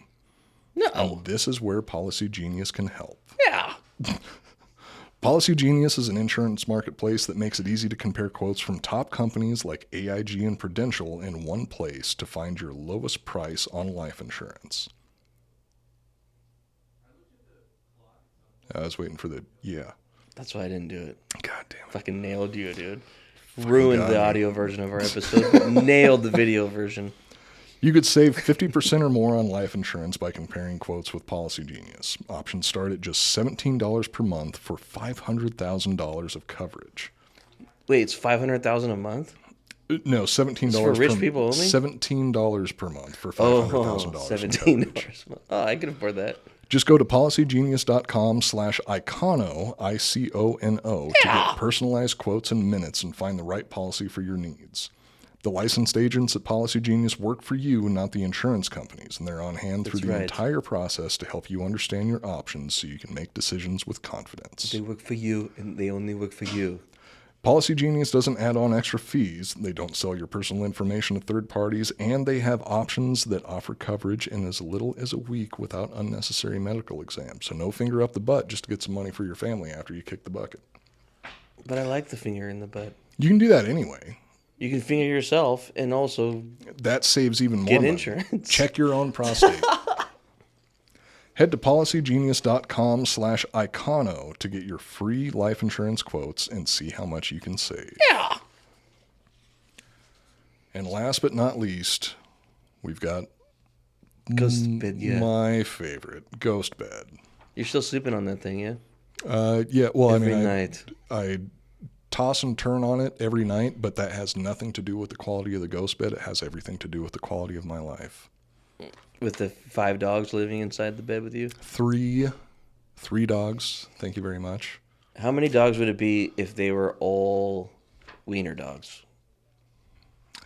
No. And this is where Policy Genius can help. Yeah. Policy Genius is an insurance marketplace that makes it easy to compare quotes from top companies like AIG and Prudential in one place to find your lowest price on life insurance. I was waiting for the yeah. That's why I didn't do it. God damn it. Fucking nailed you, dude. Ruined the got me. audio version of our episode, but nailed the video version. You could save 50% or more on life insurance by comparing quotes with Policy Genius. Options start at just $17 per month for $500,000 of coverage. Wait, it's $500,000 a month? No, $17 It's for rich per, people only? $17 per month for Oh, $500,000 in $17 coverage. a month. Oh, I can afford that. Just go to policygenius.com/icono, ICONO, to get personalized quotes in minutes and find the right policy for your needs. The licensed agents at Policy Genius work for you, not the insurance companies, and they're on hand through the entire process to help you understand your options so you can make decisions with confidence. They work for you, and they only work for you. Policy Genius doesn't add on extra fees, they don't sell your personal information to third parties, and they have options that offer coverage in as little as a week without unnecessary medical exams. So no finger up the butt just to get some money for your family after you kick the bucket. But I like the finger in the butt. You can do that anyway. You can finger yourself and also That saves even more get money. insurance. Check your own prostate. Head to policygenius.com/icono to get your free life insurance quotes and see how much you can save. Yeah. And last but not least, we've got Ghost bed, yeah. my favorite, Ghost Bed. You're still sleeping on that thing, yeah? Yeah, well, Every I mean, night. I toss and turn on it every night, but that has nothing to do with the quality of the Ghost Bed. It has everything to do with the quality of my life. With the 5 dogs living inside the bed with you? Three dogs. Thank you very much. How many dogs would it be if they were all wiener dogs?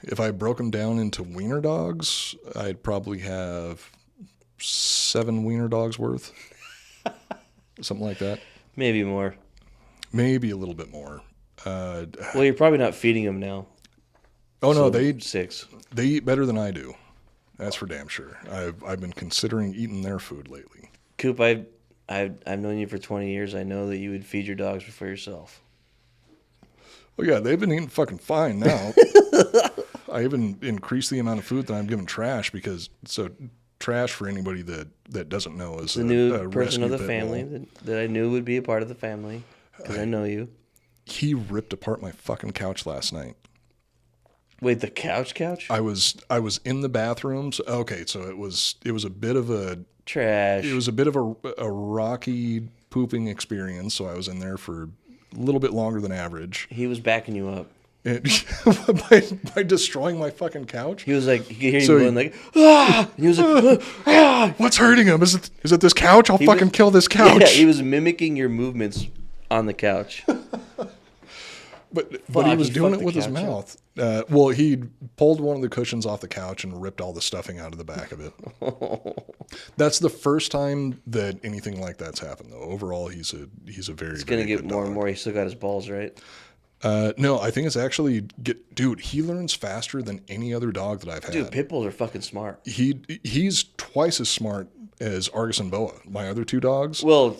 If I broke them down into wiener dogs, I'd probably have 7 wiener dogs worth. Something like that. Maybe more. Maybe a little bit more. Well, you're probably not feeding them now. Oh, no, So, they 6. eat better than I do. That's for damn sure. I've been considering eating their food lately. Coop, I've known you for 20 years. I know that you would feed your dogs before yourself. Oh, yeah, they've been eating fucking fine now. I even increased the amount of food that I'm giving Trash because, so Trash, for anybody that doesn't know, is The new a person of the rescue pit family bull. that I knew would be a part of the family because I know you. He ripped apart my fucking couch last night. Wait, the couch? I was in the bathrooms. Okay, so it was a bit of a Trash. it was a bit of a rocky pooping experience. So I was in there for a little bit longer than average. He was backing you up. And by destroying my fucking couch. He was like, you could hear him So going like, ah! And he was like, ah! What's hurting him? Is it this couch? I'll fucking kill this couch. Yeah, he was mimicking your movements on the couch. But he Fuck, was he doing fucked it the with his couch up. mouth. Well, he pulled one of the cushions off the couch and ripped all the stuffing out of the back of it. That's the first time that anything like that's happened, though. Overall, he's a very. It's gonna very get good more dog. and more. He still got his balls, right? No, I think it's actually dude. He learns faster than any other dog that I've had. Dude, pit bulls are fucking smart. He's twice as smart as Argus and Boa, my other 2 dogs. Well,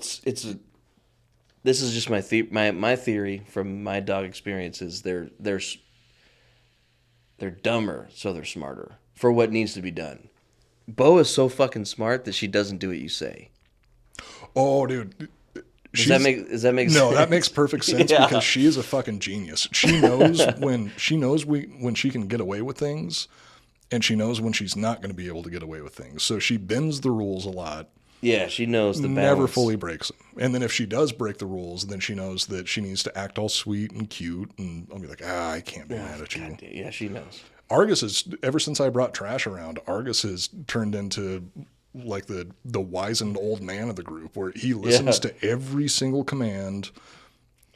this is just my theory from my dog experiences. They're dumber, so they're smarter for what needs to be done. Bo is so fucking smart that she doesn't do what you say. Oh, dude. Does that make sense? No, that makes perfect sense Yeah. because she is a fucking genius. She knows when she can get away with things, and she knows when she's not going to be able to get away with things. So she bends the rules a lot. Yeah, she knows the balance. Never fully breaks them. And then if she does break the rules, then she knows that she needs to act all sweet and cute, and I'll be like, I can't be mad at you. God damn, yeah, she knows. Argus is, ever since I brought Trash around, Argus has turned into like the wizened old man of the group, where he listens to every single command.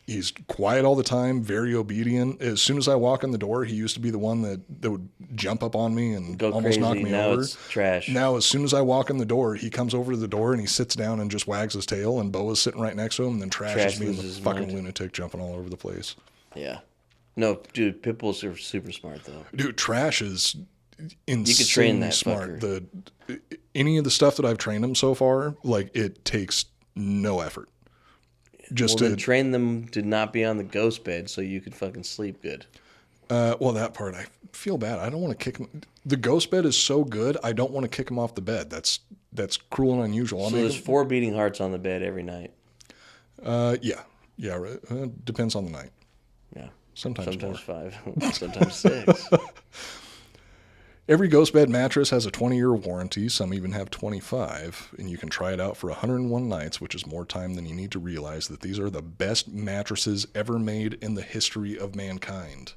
He's quiet all the time, very obedient. As soon as I walk in the door, he used to be the one that would jump up on me and Go almost crazy. knock me Now over. it's Trash. Now, as soon as I walk in the door, he comes over to the door and he sits down and just wags his tail, and Boa's sitting right next to him, and then Trash is being the loses his fucking mind. lunatic jumping all over the place. Yeah. No, dude, pit bulls are super smart though. Dude, Trash is insanely train that smart. fucker. Any of the stuff that I've trained him so far, like, it takes no effort. Then train them to not be on the ghost bed so you could fucking sleep good. Well, that part, I feel bad. I don't want to kick him. The ghost bed is so good, I don't want to kick him off the bed. That's cruel and unusual. So there's 4 beating hearts on the bed every night. Yeah. Depends on the night. Yeah. Sometimes 5, sometimes 6. Every ghost bed mattress has a 20-year warranty. Some even have 25, and you can try it out for 101 nights, which is more time than you need to realize that these are the best mattresses ever made in the history of mankind.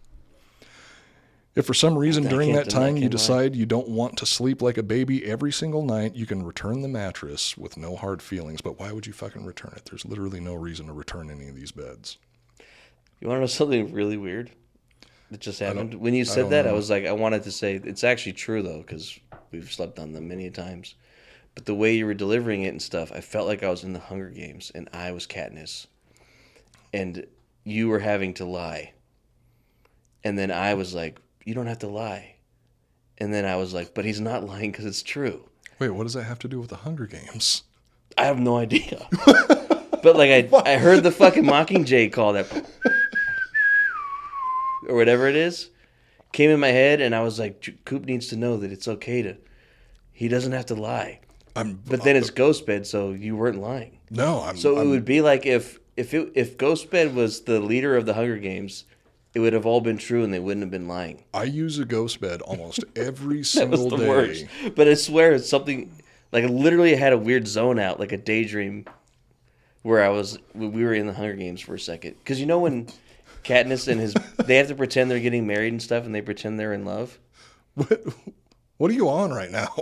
If for some reason during that time you decide you don't want to sleep like a baby every single night, you can return the mattress with no hard feelings. But why would you fucking return it? There's literally no reason to return any of these beds. You want to know something really weird that just happened? When you said that, I was like, I wanted to say, it's actually true, though, because we've slept on them many times. But the way you were delivering it and stuff, I felt like I was in the Hunger Games, and I was Katniss. And you were having to lie. And then I was like, you don't have to lie. And then I was like, but he's not lying because it's true. Wait, what does that have to do with the Hunger Games? I have no idea. But like I heard the fucking Mockingjay call that, or whatever it is, came in my head, and I was like, Coop needs to know that it's okay to, he doesn't have to lie. But then it's Ghost Bed, so you weren't lying. No, it would be like if Ghost Bed was the leader of the Hunger Games, it would have all been true, and they wouldn't have been lying. I use a ghost bed almost every single That was the day. worst. But I swear it's something, like literally I had a weird zone out, like a daydream, where we were in the Hunger Games for a second. Because you know when Katniss and they have to pretend they're getting married and stuff, and they pretend they're in love? What are you on right now?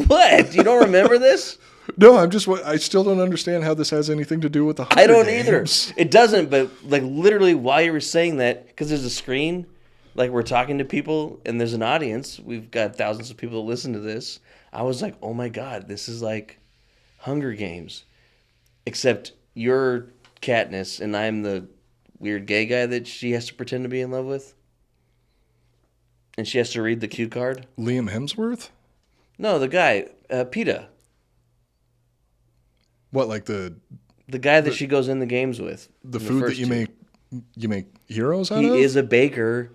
What? You don't remember this? No, I still don't understand how this has anything to do with the Hunger Games. I don't either. It doesn't, but like literally while you were saying that, because there's a screen, like we're talking to people and there's an audience, we've got thousands of people that listen to this. I was like, oh my God, this is like Hunger Games. Except you're Katniss and I'm the weird gay guy that she has to pretend to be in love with. And she has to read the cue card. Liam Hemsworth? No, the guy, PETA. What, like the guy that she goes in the games with? The food that you make heroes out of? He is a baker.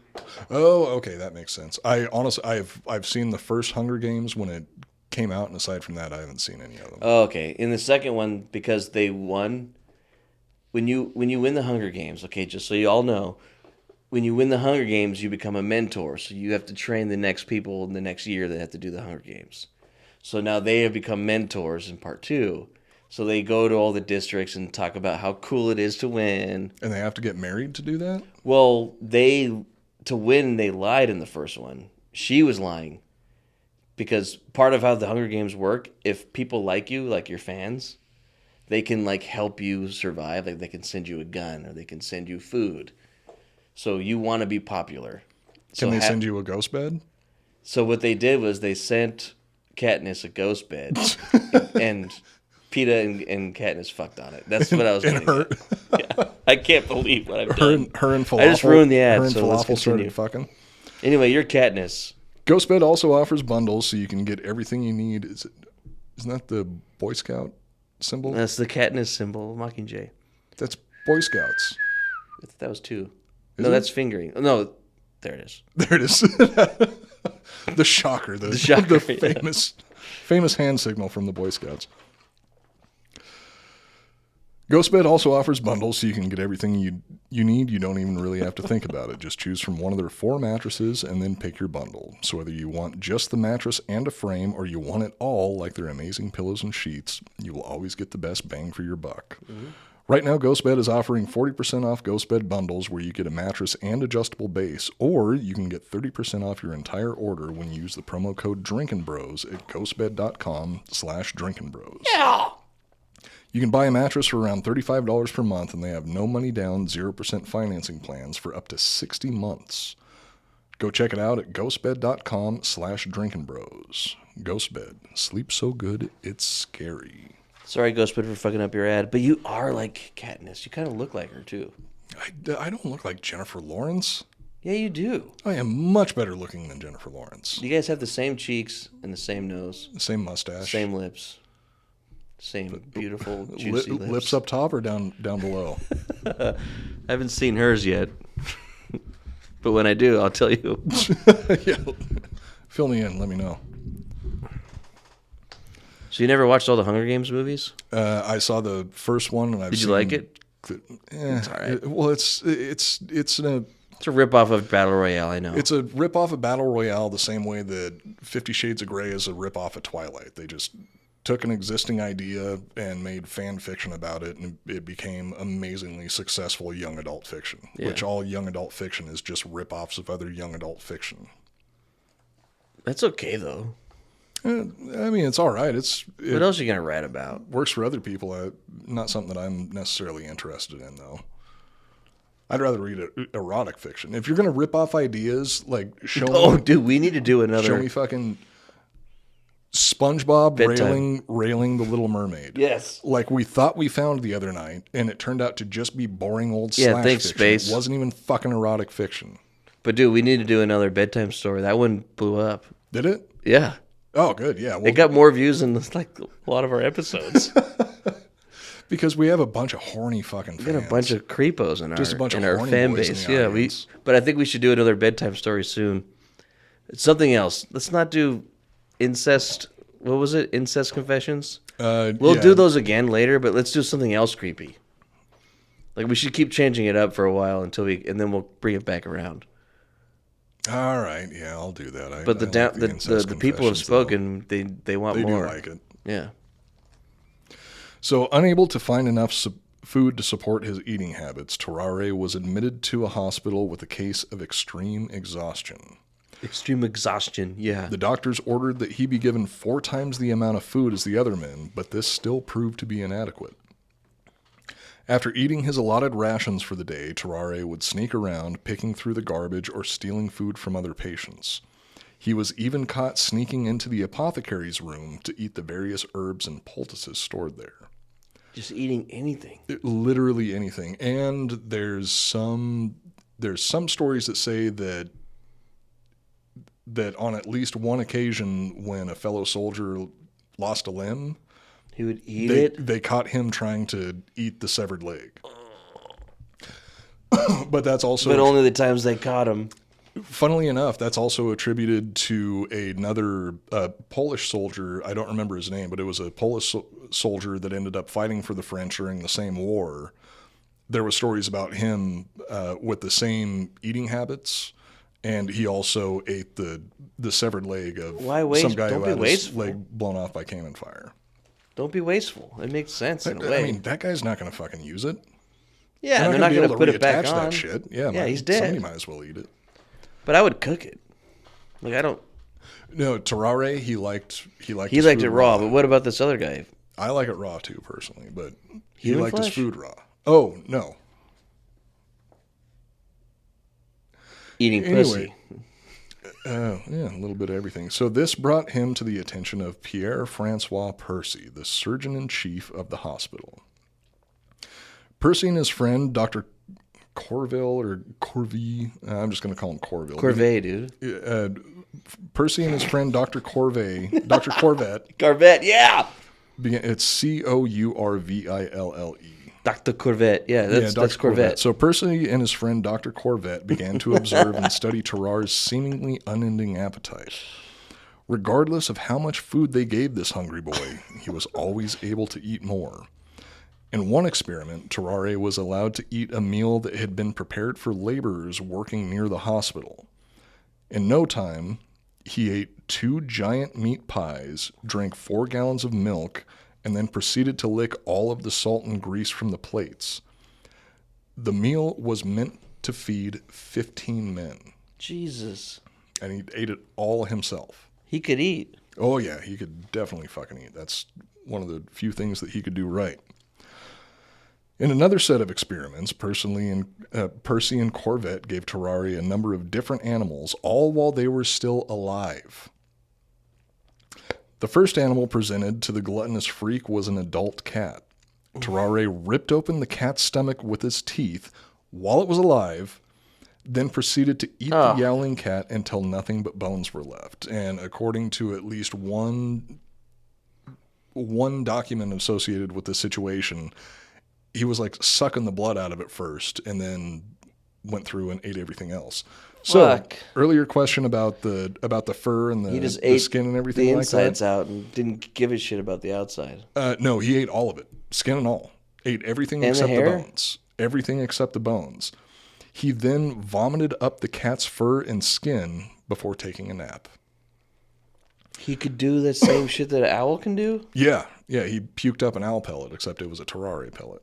Oh, okay, that makes sense. I've seen the first Hunger Games when it came out, and aside from that, I haven't seen any of them. Oh, okay. In the second one, because they won, when you win the Hunger Games, okay, just so you all know, when you win the Hunger Games, you become a mentor. So you have to train the next people in the next year that have to do the Hunger Games. So now they have become mentors in part 2. So they go to all the districts and talk about how cool it is to win. And they have to get married to do that? Well, to win, they lied in the first one. She was lying. Because part of how the Hunger Games work, if people like you, like your fans, they can like help you survive. Like they can send you a gun or they can send you food. So you want to be popular. Can they send you a ghost bed? So what they did was they sent Katniss a ghost bed. And PETA and Katniss fucked on it. That's what I was getting at. Yeah. I can't believe what I've done. Her and Falafel. I just ruined the ad, Her and so let's Falafel continue. started fucking. Anyway, you're Katniss. Ghostbed also offers bundles, so you can get everything you need. Isn't that the Boy Scout symbol? That's the Katniss symbol, Mockingjay. That's Boy Scouts. That was 2. Is no, it? That's fingering. No, there it is. There it is. The shocker. The shocker, the famous hand signal from the Boy Scouts. Ghostbed also offers bundles, so you can get everything you need. You don't even really have to think about it. Just choose from one of their 4 mattresses and then pick your bundle. So whether you want just the mattress and a frame or you want it all, like their amazing pillows and sheets, you will always get the best bang for your buck. Mm-hmm. Right now, Ghostbed is offering 40% off Ghostbed bundles where you get a mattress and adjustable base, or you can get 30% off your entire order when you use the promo code DrinkinBros at ghostbed.com/drinkinbros. Yeah! You can buy a mattress for around $35 per month, and they have no money down, 0% financing plans for up to 60 months. Go check it out at ghostbed.com/drinkinbros. Ghostbed. Sleep so good, it's scary. Sorry, Ghostbed, for fucking up your ad, but you are like Katniss. You kind of look like her, too. I don't look like Jennifer Lawrence. Yeah, you do. I am much better looking than Jennifer Lawrence. You guys have the same cheeks and the same nose. Same mustache. Same lips. Same beautiful, juicy lips. Lips up top or down below? I haven't seen hers yet. But when I do, I'll tell you. Yeah. Fill me in. Let me know. So you never watched all the Hunger Games movies? I saw the first one, and Did you like it? It's all right. It's It's a ripoff of Battle Royale, I know. It's a ripoff of Battle Royale the same way that 50 Shades of Grey is a ripoff of Twilight. They just took an existing idea and made fan fiction about it, and it became amazingly successful young adult fiction, which all young adult fiction is just ripoffs of other young adult fiction. That's okay, though. I mean, it's all right. What else are you going to write about? Works for other people. Not something that I'm necessarily interested in, though. I'd rather read erotic fiction. If you're going to rip off ideas, like show me... Oh, dude, we need to do another... Show me fucking SpongeBob railing the Little Mermaid. Yes. Like we thought we found the other night, and it turned out to just be boring old slash fiction. Space. It wasn't even fucking erotic fiction. But, dude, we need to do another bedtime story. That one blew up. Did it? Yeah. Oh, good. Yeah. It got more views than like a lot of our episodes. Because we have a bunch of horny fucking fans. We got a bunch of creepos in Just a bunch in of our horny fan boys in base. the Yeah, audience. but I think we should do another bedtime story soon. It's something else. Let's not do incest. What was it? Incest confessions. We'll do those again later, but let's do something else creepy. Like we should keep changing it up for a while and then we'll bring it back around. All right, yeah, I'll do that. But the people have spoken. They want more. They do like it. Yeah. So, unable to find enough food to support his eating habits, Tarare was admitted to a hospital with a case of extreme exhaustion. Extreme exhaustion, yeah. The doctors ordered that he be given 4 times the amount of food as the other men, but this still proved to be inadequate. After eating his allotted rations for the day, Tarare would sneak around, picking through the garbage or stealing food from other patients. He was even caught sneaking into the apothecary's room to eat the various herbs and poultices stored there. Just eating anything. Literally anything. And there's some stories that say that on at least one occasion when a fellow soldier lost a limb, he would eat it? They caught him trying to eat the severed leg. But that's also... But only the times they caught him. Funnily enough, that's also attributed to another Polish soldier. I don't remember his name, but it was a Polish soldier that ended up fighting for the French during the same war. There were stories about him with the same eating habits, and he also ate the severed leg of some guy who had his leg blown off by cannon fire. Don't be wasteful. It makes sense in a way. I mean, that guy's not going to fucking use it. Yeah, they're not going to put it back on. That shit. Yeah, he's dead. Somebody might as well eat it. But I would cook it. Like I don't. No, Tarare, he liked it raw. But what about this other guy? I like it raw too, personally. But he Human liked flesh? his food raw. Oh no. Eating pussy. Yeah, a little bit of everything. So this brought him to the attention of Pierre-Francois Percy, the surgeon-in-chief of the hospital. Percy and his friend, Dr. Corville, or Corvie, I'm just going to call him Corville. Corvée, dude. Percy and his friend, Dr. Corvette. Corvette, yeah! It's Courville. Dr. Corvette, that's Corvette. So Percy and his friend Dr. Corvette began to observe and study Tarare's seemingly unending appetite. Regardless of how much food they gave this hungry boy, he was always able to eat more. In one experiment, Tarare was allowed to eat a meal that had been prepared for laborers working near the hospital. In no time, he ate 2 giant meat pies, drank 4 gallons of milk, and then proceeded to lick all of the salt and grease from the plates. The meal was meant to feed 15 men. Jesus. And he ate it all himself. He could eat. Oh, yeah, he could definitely fucking eat. That's one of the few things that he could do right. In another set of experiments, Percy and Corvette gave Tarare a number of different animals, all while they were still alive. The first animal presented to the gluttonous freak was an adult cat. Tarare ripped open the cat's stomach with his teeth while it was alive, then proceeded to eat the yowling cat until nothing but bones were left. And according to at least one one document associated with the situation, he was like sucking the blood out of it first and then went through and ate everything else. So Fuck. earlier question about the fur and He just the ate skin and everything the like that. insides out and didn't give a shit about the outside. No, he ate all of it, skin and all. Ate everything And except the the hair? bones. Everything except the bones. He then vomited up the cat's fur and skin before taking a nap. He could do the same shit that an owl can do? Yeah, he puked up an owl pellet, except it was a Tarare pellet.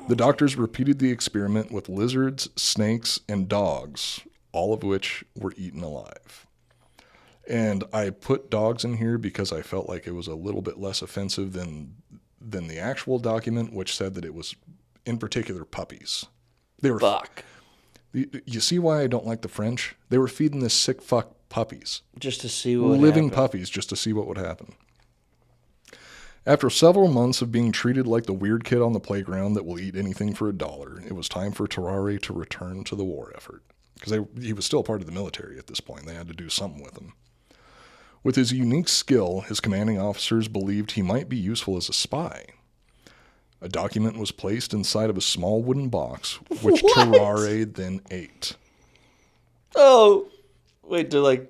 The doctors repeated the experiment with lizards, snakes, and dogs, all of which were eaten alive. And I put dogs in here because I felt like it was a little bit less offensive than the actual document, which said that it was, in particular, puppies. They were. Fuck. You see why I don't like the French? They were feeding this sick fuck puppies. Just to see what Living happened. puppies, just to see what would happen. After several months of being treated like the weird kid on the playground that will eat anything for $1, it was time for Tarare to return to the war effort. Because he was still part of the military at this point. They had to do something with him. With his unique skill, his commanding officers believed he might be useful as a spy. A document was placed inside of a small wooden box, which Tarare then ate. Oh, wait, to like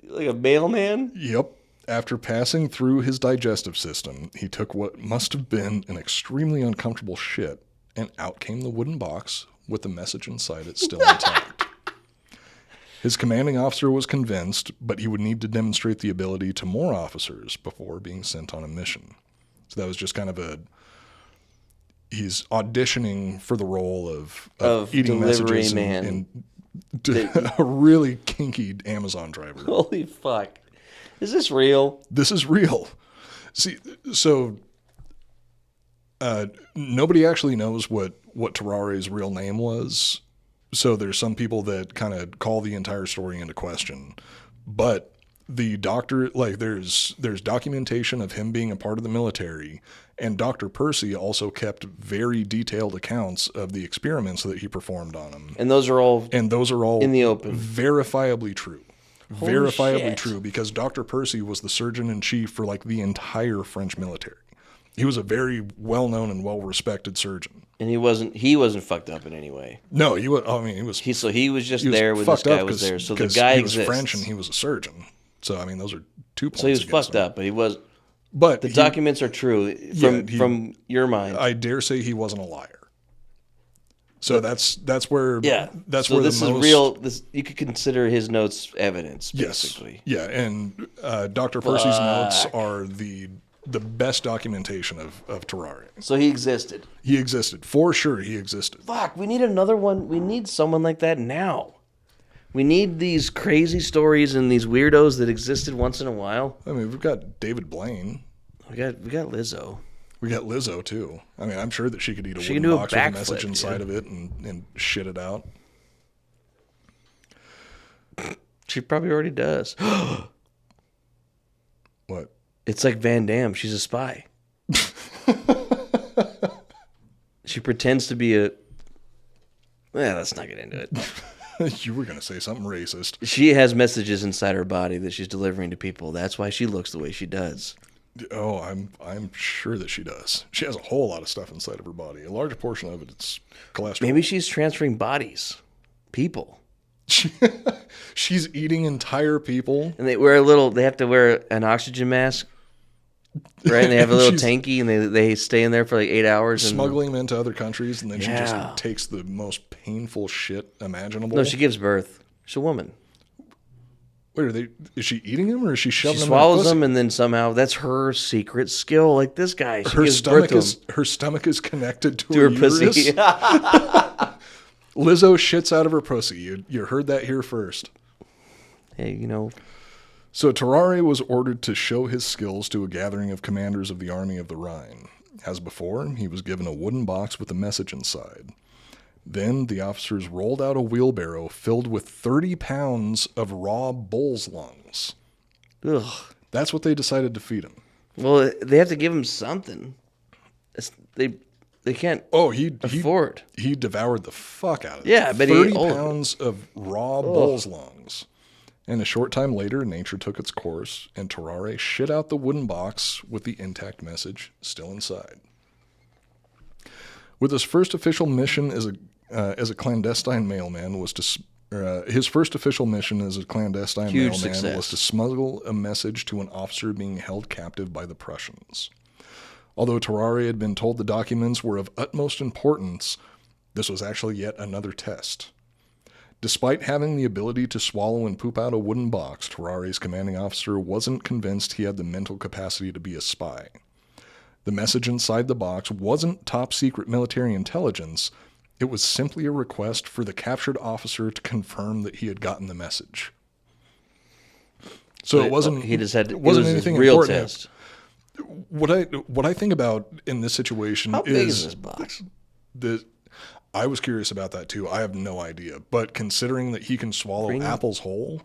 a mailman? Yep. After passing through his digestive system, he took what must have been an extremely uncomfortable shit, and out came the wooden box with the message inside it still intact. His commanding officer was convinced, but he would need to demonstrate the ability to more officers before being sent on a mission. So that was just kind of he's auditioning for the role of eating delivery messages man. and a really kinky Amazon driver. Holy fuck. Is this real? This is real. See, so nobody actually knows what Tarare's real name was. So there's some people that kind of call the entire story into question. But the doctor, like there's documentation of him being a part of the military, and Dr. Percy also kept very detailed accounts of the experiments that he performed on him. And those are all in the open. Verifiably true. Holy Verifiably shit. true, because Dr. Percy was the surgeon in chief for like the entire French military. He was a very well-known and well-respected surgeon. And he wasn't fucked up in any way. No, he was. I mean, he was. He was just he was there when this fucked guy up was there. So the 'cause guy he was exists. French and he was a surgeon. So I mean, those are 2 points. So he was against fucked him. up, but he was. But The documents are true from your mind. I dare say he wasn't a liar. So that's where that's so where this the most is real. This you could consider his notes evidence, yes, basically. yeah, and Dr. Percy's notes are the best documentation of Tarare. So he existed. He existed for sure. He existed. Fuck, we need another one. We need someone like that now. We need these crazy stories and these weirdos that existed once in a while. I mean, we've got David Blaine. We got Lizzo. We got Lizzo too. I mean, I'm sure that she could eat a She wooden can do a box with a backflip, message inside dude. of it and shit it out. She probably already does. What? It's like Van Damme. She's a spy. She pretends to be a... let's not get into it. You were going to say something racist. She has messages inside her body that she's delivering to people. That's why she looks the way she does. Oh, I'm sure that she does. She has a whole lot of stuff inside of her body. A large portion of it is cholesterol. Maybe she's transferring bodies. People. She's eating entire people. And they have to wear an oxygen mask. Right? And they have a little tanky and they stay in there for like 8 hours. And, Smuggling them into other countries, and then she Yeah. just takes the most painful shit imaginable. No, she gives birth. She's a woman. Wait, is she eating them or is she shoving She them swallows in her pussy? them and then somehow that's her secret skill. Like this guy, she Her gives stomach birth to him. her stomach is connected to To her her pussy. uterus. Lizzo shits out of her pussy. You heard that here first. Hey, So Tarare was ordered to show his skills to a gathering of commanders of the Army of the Rhine. As before, he was given a wooden box with a message inside. Then the officers rolled out a wheelbarrow filled with 30 pounds of raw bull's lungs. ugh. That's what they decided to feed him. Well, they have to give him something. They can't afford. He devoured the fuck out of it. Yeah, but 30 he ate all of it. pounds of raw bull's lungs. And a short time later, nature took its course, and Tarare shit out the wooden box with the intact message still inside. With his first official mission as a clandestine mailman was to his first official mission as a clandestine Huge mailman success. was to smuggle a message to an officer being held captive by the Prussians. Although Tarare had been told the documents were of utmost importance, this was actually yet another test. Despite having the ability to swallow and poop out a wooden box, Tarare's commanding officer wasn't convinced he had the mental capacity to be a spy. The message inside the box wasn't top-secret military intelligence. It was simply a request for the captured officer to confirm that he had gotten the message. So it wasn't. He just had. It wasn't it was anything his real important. test. What I think about in this situation How is big is this box? I was curious about that too. I have no idea, but considering that he can swallow apples whole,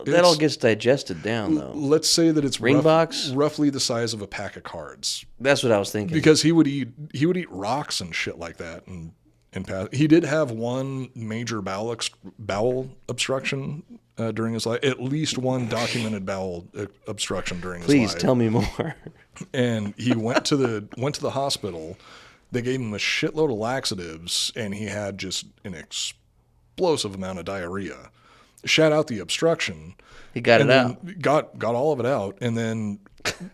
That all gets digested down, though. let's say that it's Ring box? roughly the size of a pack of cards. That's what I was thinking. Because he would eat rocks and shit like that, and he did have one major bowel obstruction during his life. At least one documented bowel obstruction during his life. Please tell me more. And he went to the hospital. They gave him a shitload of laxatives, and he had just an explosive amount of diarrhea. Shat out the obstruction. He got it out. Got all of it out, and then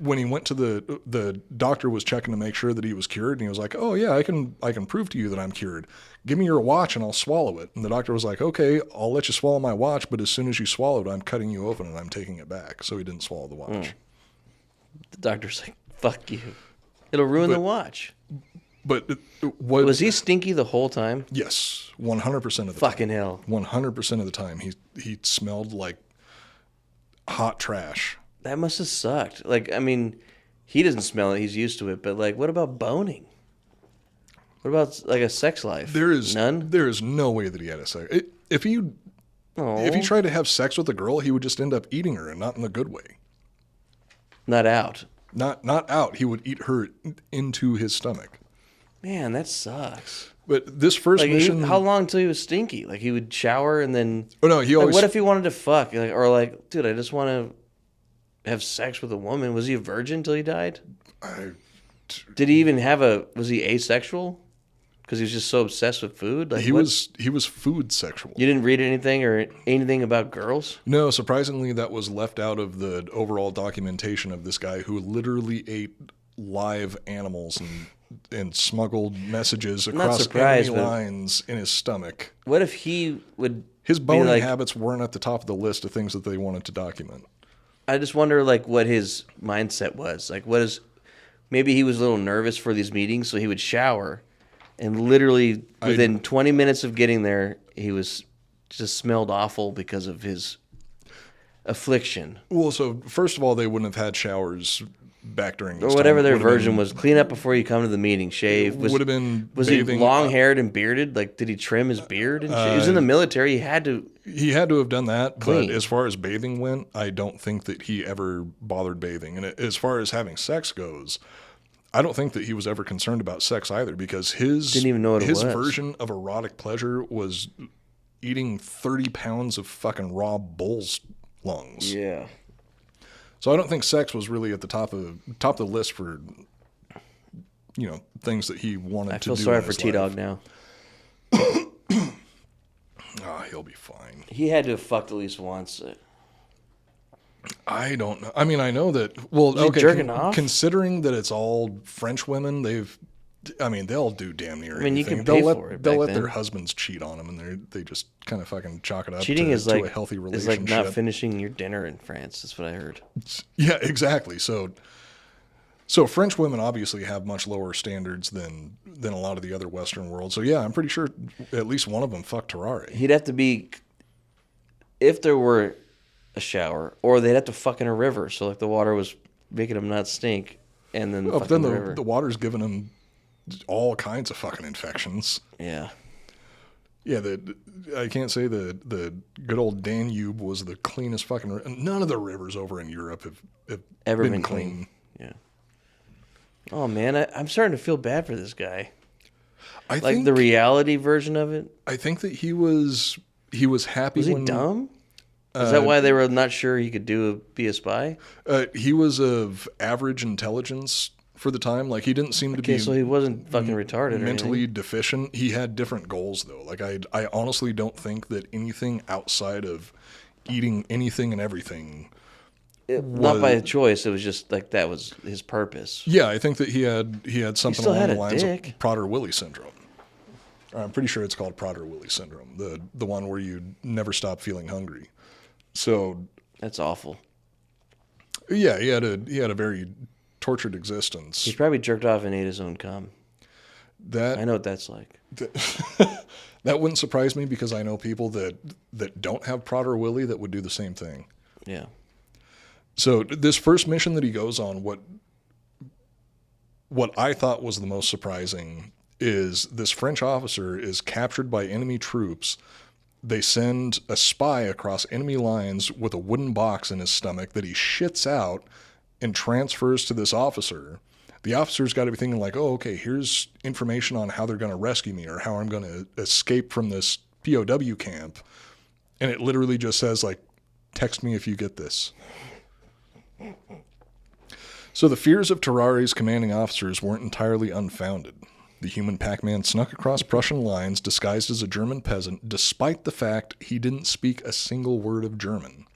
when he went to the doctor was checking to make sure that he was cured, and he was like, "Oh yeah, I can prove to you that I'm cured. Give me your watch and I'll swallow it." And the doctor was like, "Okay, I'll let you swallow my watch, but as soon as you swallow it, I'm cutting you open and I'm taking it back." So he didn't swallow the watch. The doctor's like, "Fuck you. It'll ruin the watch." But what Was he stinky the whole time? Yes, 100% of the Fucking time. hell. 100% of the time, he smelled like hot trash. That must have sucked. Like, I mean, he doesn't smell it. He's used to it. But, like, what about boning? What about, like, a sex life? There is none? There is no way that he had a sex. If he tried to have sex with a girl, he would just end up eating her, and not in the good way. Not out. Not out. He would eat her into his stomach. Man, that sucks. But this first Like, mission, how long till he was stinky? Like, he would shower and then... Oh no, he Like, always. what if he wanted to fuck? Like, or like, dude, I just want to have sex with a woman. Was he a virgin till he died? Did he even have was he asexual? Because he was just so obsessed with food? Like, he was food sexual. You didn't read anything about girls? No, surprisingly, that was left out of the overall documentation of this guy who literally ate live animals and smuggled messages across enemy lines in his stomach. What if he would... His boning habits weren't at the top of the list of things that they wanted to document. I just wonder, like, what his mindset was. Like, maybe he was a little nervous for these meetings, so he would shower, and literally within 20 minutes of getting there, he was just smelled awful because of his affliction. Well, so first of all, they wouldn't have had showers back during this or whatever time. their version was. Clean up before you come to the meeting. Shave. Would have been. Was he long haired and bearded? Like, did he trim his beard? And shit? He was in the military. He had to. He had to have done that. Clean. But as far as bathing went, I don't think that he ever bothered bathing. And as far as having sex goes, I don't think that he was ever concerned about sex either, because his Didn't even know what it was. version of erotic pleasure was eating 30 pounds of fucking raw bull's lungs. Yeah. So I don't think sex was really at the top of the list for, things that he wanted to do. I feel sorry for T-Dog now. He'll be fine. He had to have fucked at least once. I don't know. I mean, I know that. Well, Was he okay. jerking off? Considering that it's all French women, they'll do damn near. I mean, you anything. can pay they'll for it They'll back let then. their husbands cheat on them, and they just kind of fucking chalk it up. Cheating to is a healthy is relationship. like not finishing your dinner in France. That's what I heard. Yeah, exactly. So French women obviously have much lower standards than a lot of the other Western world. So yeah, I'm pretty sure at least one of them fucked Tarare. He'd have to be, if there were a shower, or they'd have to fuck in a river, so like the water was making them not stink, and then Well, fuck but in then the river. the water's giving them all kinds of fucking infections. Yeah. Yeah, I can't say the good old Danube was the cleanest fucking. None of the rivers over in Europe have Ever been clean. Yeah. Oh man, I'm starting to feel bad for this guy. I Like think the reality version of it. I think that he was happy. Was he when, dumb? Is that why they were not sure he could be a spy? He was of average intelligence for the time. Like, he didn't seem to be So he wasn't fucking retarded mentally or anything. deficient. He had different goals, though. Like, I honestly don't think that anything outside of eating anything and everything... Not by choice. It was just like that was his purpose. Yeah, I think that he had something still along had the a lines dick. of Prader-Willi syndrome. I'm pretty sure it's called Prader-Willi syndrome, the one where you never stop feeling hungry. So That's awful. yeah, he had a very tortured existence. He probably jerked off and ate his own cum. That I know what that's like. that wouldn't surprise me because I know people that don't have Prader-Willi that would do the same thing. Yeah. So this first mission that he goes on, what I thought was the most surprising is this French officer is captured by enemy troops. They send a spy across enemy lines with a wooden box in his stomach that he shits out and transfers to this officer. The officer's got to be thinking like, oh, okay, here's information on how they're going to rescue me or how I'm going to escape from this POW camp. And it literally just says like, text me if you get this. So the fears of Tarare's commanding officers weren't entirely unfounded. The human Pac-Man snuck across Prussian lines disguised as a German peasant, despite the fact he didn't speak a single word of German.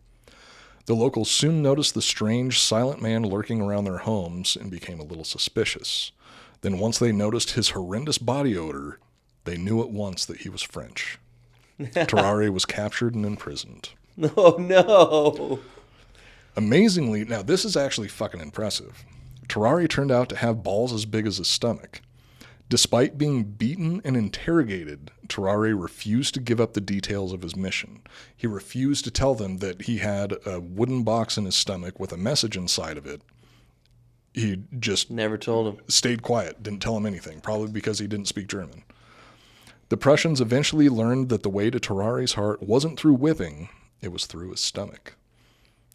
The locals soon noticed the strange, silent man lurking around their homes and became a little suspicious. Then once they noticed his horrendous body odor, they knew at once that he was French. Tarare was captured and imprisoned. Oh, no. Amazingly, now this is actually fucking impressive. Tarare turned out to have balls as big as his stomach. Despite being beaten and interrogated, Tarare refused to give up the details of his mission. He refused to tell them that he had a wooden box in his stomach with a message inside of it. He just Never told him. stayed quiet, didn't tell him anything, probably because he didn't speak German. The Prussians eventually learned that the way to Tarare's heart wasn't through whipping, it was through his stomach.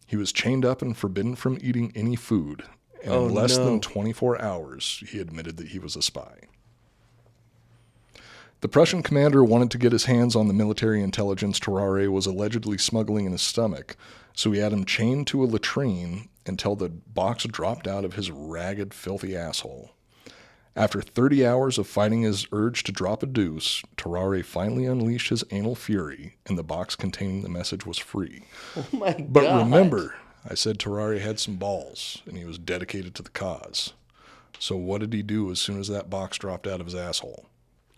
He was chained up and forbidden from eating any food, and in less than 24 hours, he admitted that he was a spy. The Prussian commander wanted to get his hands on the military intelligence Tarare was allegedly smuggling in his stomach, so he had him chained to a latrine until the box dropped out of his ragged, filthy asshole. After 30 hours of fighting his urge to drop a deuce, Tarare finally unleashed his anal fury, and the box containing the message was free. Oh my God. But remember, I said Tarare had some balls, and he was dedicated to the cause. So what did he do as soon as that box dropped out of his asshole?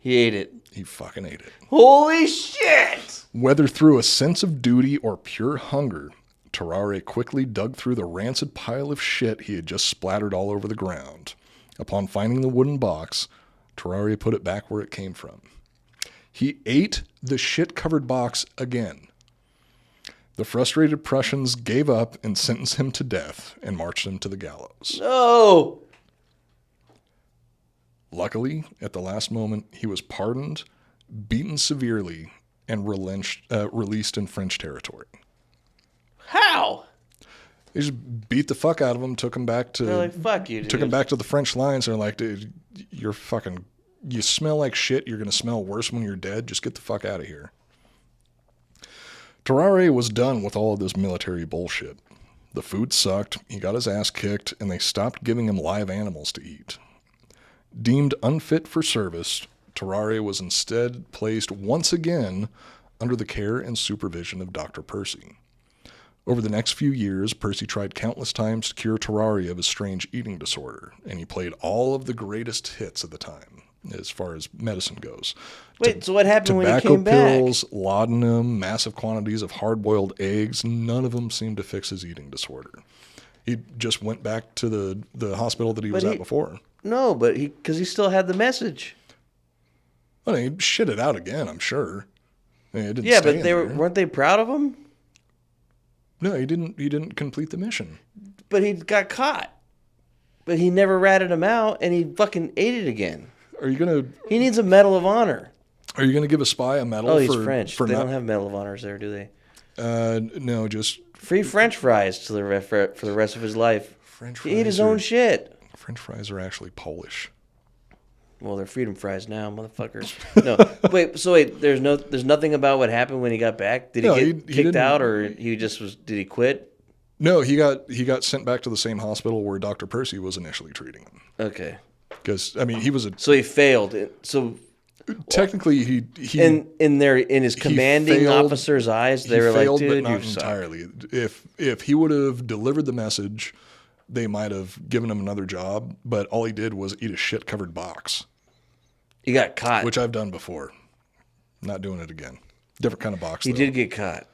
He ate it. He fucking ate it. Holy shit! Whether through a sense of duty or pure hunger, Tarare quickly dug through the rancid pile of shit he had just splattered all over the ground. Upon finding the wooden box, Tarare put it back where it came from. He ate the shit-covered box again. The frustrated Prussians gave up and sentenced him to death and marched him to the gallows. No! Luckily, at the last moment, he was pardoned, beaten severely, and released in French territory. How? They just beat the fuck out of him, took him back to... They're like, fuck you, dude. Took him back to the French lines. They're like, dude, you smell like shit. You're going to smell worse when you're dead. Just get the fuck out of here. Tarare was done with all of this military bullshit. The food sucked, he got his ass kicked, and they stopped giving him live animals to eat. Deemed unfit for service, Tarare was instead placed once again under the care and supervision of Dr. Percy. Over the next few years, Percy tried countless times to cure Tarare of his strange eating disorder, and he played all of the greatest hits at the time, as far as medicine goes. Wait, so what happened when he Tobacco came pills, laudanum, massive quantities of hard-boiled eggs, none of them seemed to fix his eating disorder. He just went back to the hospital that he was at before. No, but because he still had the message. Well, he shit it out again, I'm sure. I mean, it didn't Yeah, stay but in there. weren't they proud of him? No, he didn't complete the mission. But he got caught. But he never ratted him out, and he fucking ate it again. He needs a Medal of Honor. Are you gonna give a spy a medal? Oh, he's French. They don't have Medal of Honors there, do they? No, just free French fries for the rest of his life. French He ate his own shit. French fries are actually Polish. Well, they're freedom fries now, motherfuckers. No, wait. There's nothing about what happened when he got back. Did he get kicked out, or he just was? Did he quit? No, he got sent back to the same hospital where Dr. Percy was initially treating him. Okay. Because I mean, he was So he failed. So technically, he in his commanding officer's eyes, they were failed, like, "Dude, but not you suck." entirely. If he would have delivered the message, they might have given him another job. But all he did was eat a shit covered box. He got caught. Which I've done before. Not doing it again. Different kind of box. He did get caught.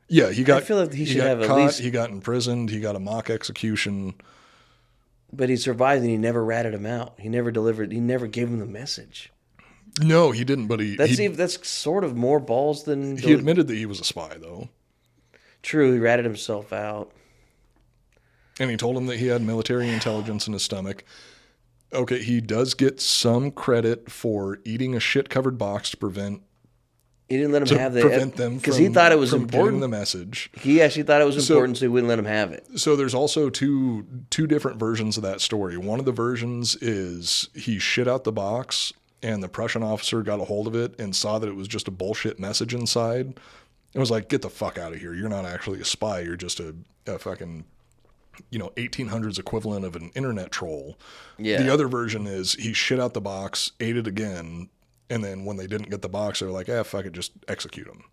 Yeah, he got. I feel like he should have caught, at least. He got imprisoned. He got a mock execution. But he survived, and he never ratted him out. He never delivered. He never gave him the message. No, he didn't. But that's sort of more balls than he admitted that he was a spy, though. True, he ratted himself out, and he told him that he had military intelligence in his stomach. Okay, he does get some credit for eating a shit-covered box to prevent. He didn't let him have them because he thought it was important. The message. He actually thought it was important, so he wouldn't let him have it. So there's also two different versions of that story. One of the versions is he shit out the box, and the Prussian officer got a hold of it and saw that it was just a bullshit message inside. It was like, get the fuck out of here. You're not actually a spy. You're just a fucking 1800s equivalent of an internet troll. Yeah. The other version is he shit out the box, ate it again, and then when they didn't get the box, they were like, fuck it, just execute him.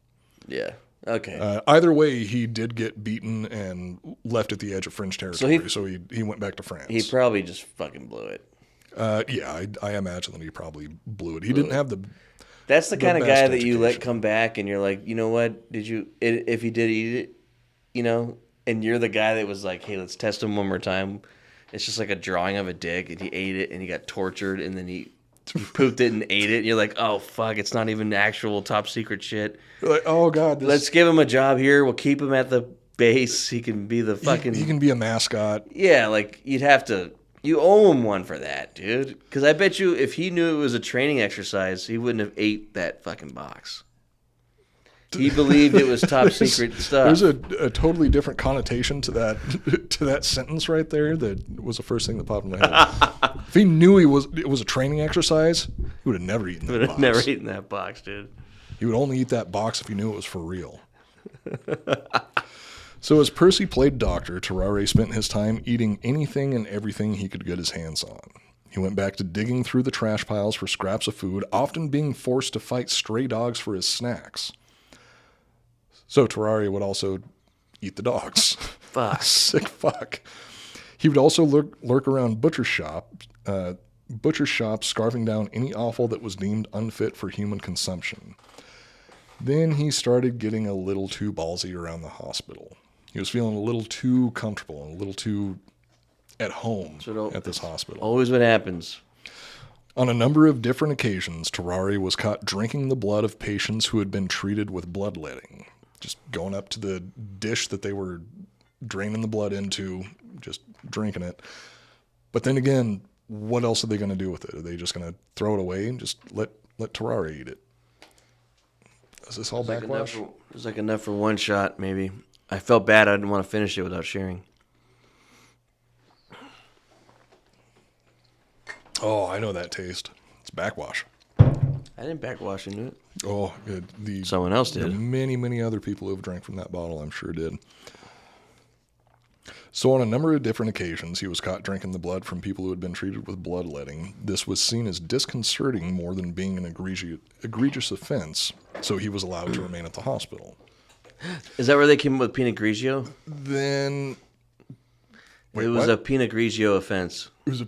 Yeah. Okay. Either way, he did get beaten and left at the edge of French territory, so he went back to France. He probably just fucking blew it. Yeah, I imagine that he probably blew it. He didn't have the... That's the kind of guy that you let education. come back and you're like, you know what? If he did eat it, and you're the guy that was like, hey, let's test him one more time. It's just like a drawing of a dick, and he ate it, and he got tortured, and then he pooped it and ate it. And you're like, oh, fuck, it's not even actual top secret shit. You're like, oh, God. Let's give him a job here. We'll keep him at the base. He can be the fucking... He can be a mascot. Yeah, like, you'd have to... You owe him one for that, dude. Because I bet you if he knew it was a training exercise, he wouldn't have ate that fucking box. He believed it was top secret stuff. There's a totally different connotation to that sentence right there. That was the first thing that popped in my head. If he knew it was a training exercise, he would have never eaten that box. Never eaten that box, dude. He would only eat that box if he knew it was for real. So as Percy played doctor, Tarare spent his time eating anything and everything he could get his hands on. He went back to digging through the trash piles for scraps of food, often being forced to fight stray dogs for his snacks. So Tarare would also eat the dogs. Fuck. Sick fuck. He would also lurk around butcher shops, scarfing down any offal that was deemed unfit for human consumption. Then he started getting a little too ballsy around the hospital. He was feeling a little too comfortable and a little too at home at this hospital. Always what happens. On a number of different occasions, Tarare was caught drinking the blood of patients who had been treated with bloodletting. Just going up to the dish that they were draining the blood into, just drinking it. But then again, what else are they going to do with it? Are they just going to throw it away and just let Tarare eat it? Is this all backwash? It was like enough for one shot, maybe. I felt bad. I didn't want to finish it without sharing. Oh, I know that taste. It's backwash. I didn't backwash into it. Oh, someone else did. Many, many other people who have drank from that bottle, I'm sure did. So on a number of different occasions, he was caught drinking the blood from people who had been treated with bloodletting. This was seen as disconcerting more than being an egregious offense, so he was allowed to remain at the hospital. Is that where they came up with Pinot Grigio? Then... Wait, it was a Pinot Grigio offense. It was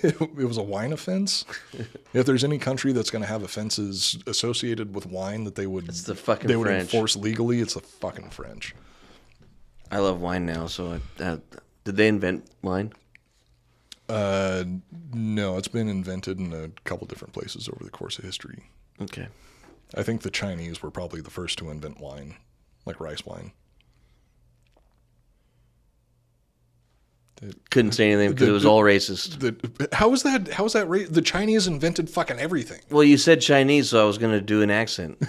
it was a wine offense? If there's any country that's going to have offenses associated with wine that they would... It's the fucking They would French. enforce legally, it's the fucking French. I love wine now, so did they invent wine? No, it's been invented in a couple different places over the course of history. Okay. I think the Chinese were probably the first to invent wine, like rice wine. Couldn't say anything because it was all racist. How is that the Chinese invented fucking everything. Well, you said Chinese, so I was going to do an accent.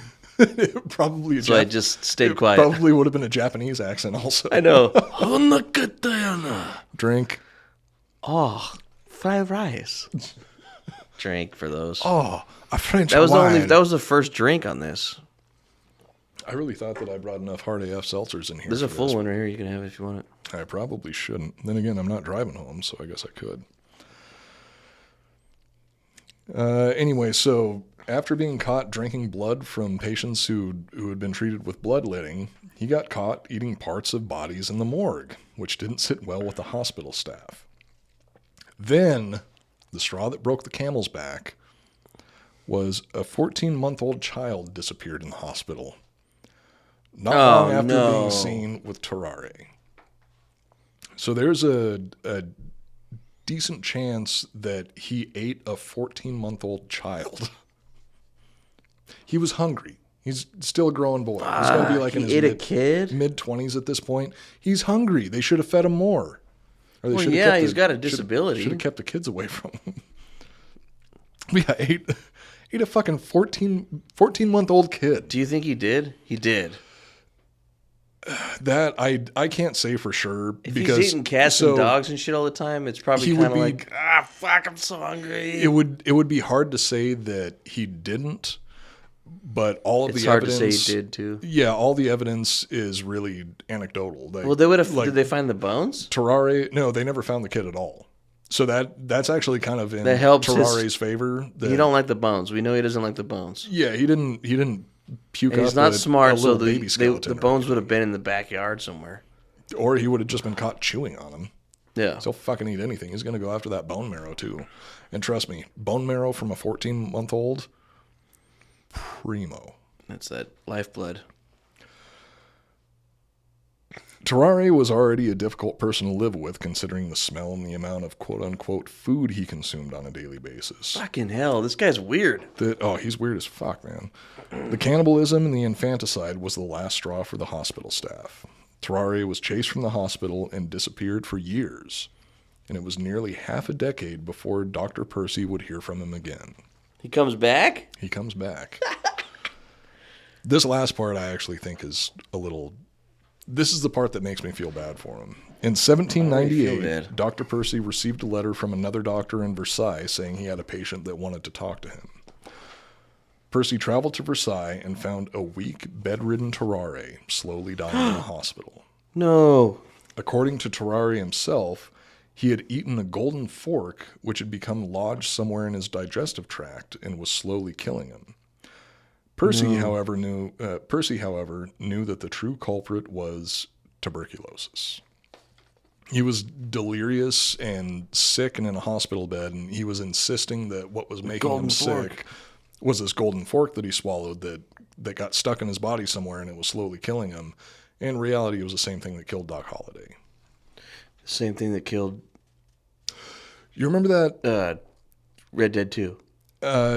Probably. So I just stayed quiet. Probably would have been a Japanese accent also. I know. Drink. Oh, fried rice. drank for those. Oh, a French that was wine. that was the first drink on this. I really thought that I brought enough hard AF seltzers in here. There's a for full this. one right here. You can have it if you want it. I probably shouldn't. Then again, I'm not driving home, so I guess I could. Anyway, so after being caught drinking blood from patients who had been treated with bloodletting, he got caught eating parts of bodies in the morgue, which didn't sit well with the hospital staff. Then, the straw that broke the camel's back was a 14-month-old child disappeared in the hospital. Not long after being seen with Tarare. So there's a decent chance that he ate a 14-month-old child. He was hungry. He's still a growing boy. He's got to be like in his mid-20s at this point. He's hungry. They should have fed him more. Or Well, yeah, he's got a disability. Should have kept the kids away from him. Yeah, ate a fucking 14-month-old kid. Do you think he did? He did. That I can't say for sure. If because he's eating cats and dogs and shit all the time, it's probably kind of like, fuck, I'm so hungry. It would be hard to say that he didn't, but all of It's the hard evidence. to say he did too. Yeah, all the evidence is really anecdotal. Well, they would have. Did they find the bones? Tarare? No, they never found the kid at all. So that's actually kind of in That helps Tarare's favor. He don't like the bones. We know he doesn't like the bones. Yeah, he didn't puke And up he's not a smart, so baby skeleton the bones would have been in the backyard somewhere. or he would have just been caught chewing on them. Yeah. He'll fucking eat anything. He's going to go after that bone marrow too. And trust me, bone marrow from a 14-month-old, primo. That's that lifeblood. Tarare was already a difficult person to live with, considering the smell and the amount of quote-unquote food he consumed on a daily basis. Fucking hell, this guy's weird. He's weird as fuck, man. The cannibalism and the infanticide was the last straw for the hospital staff. Tarare was chased from the hospital and disappeared for years, and it was nearly half a decade before Dr. Percy would hear from him again. He comes back? He comes back. This last part I actually think is a little... This is the part that makes me feel bad for him. In 1798, Dr. Percy received a letter from another doctor in Versailles saying he had a patient that wanted to talk to him. Percy traveled to Versailles and found a weak, bedridden Tarare slowly dying in the hospital. No. According to Tarare himself, he had eaten a golden fork which had become lodged somewhere in his digestive tract and was slowly killing him. Percy, however, knew that the true culprit was tuberculosis. He was delirious and sick and in a hospital bed, and he was insisting that what was making him sick was this golden fork that he swallowed that got stuck in his body somewhere, and it was slowly killing him. In reality, it was the same thing that killed Doc Holliday. The same thing that killed... You remember that? Red Dead 2.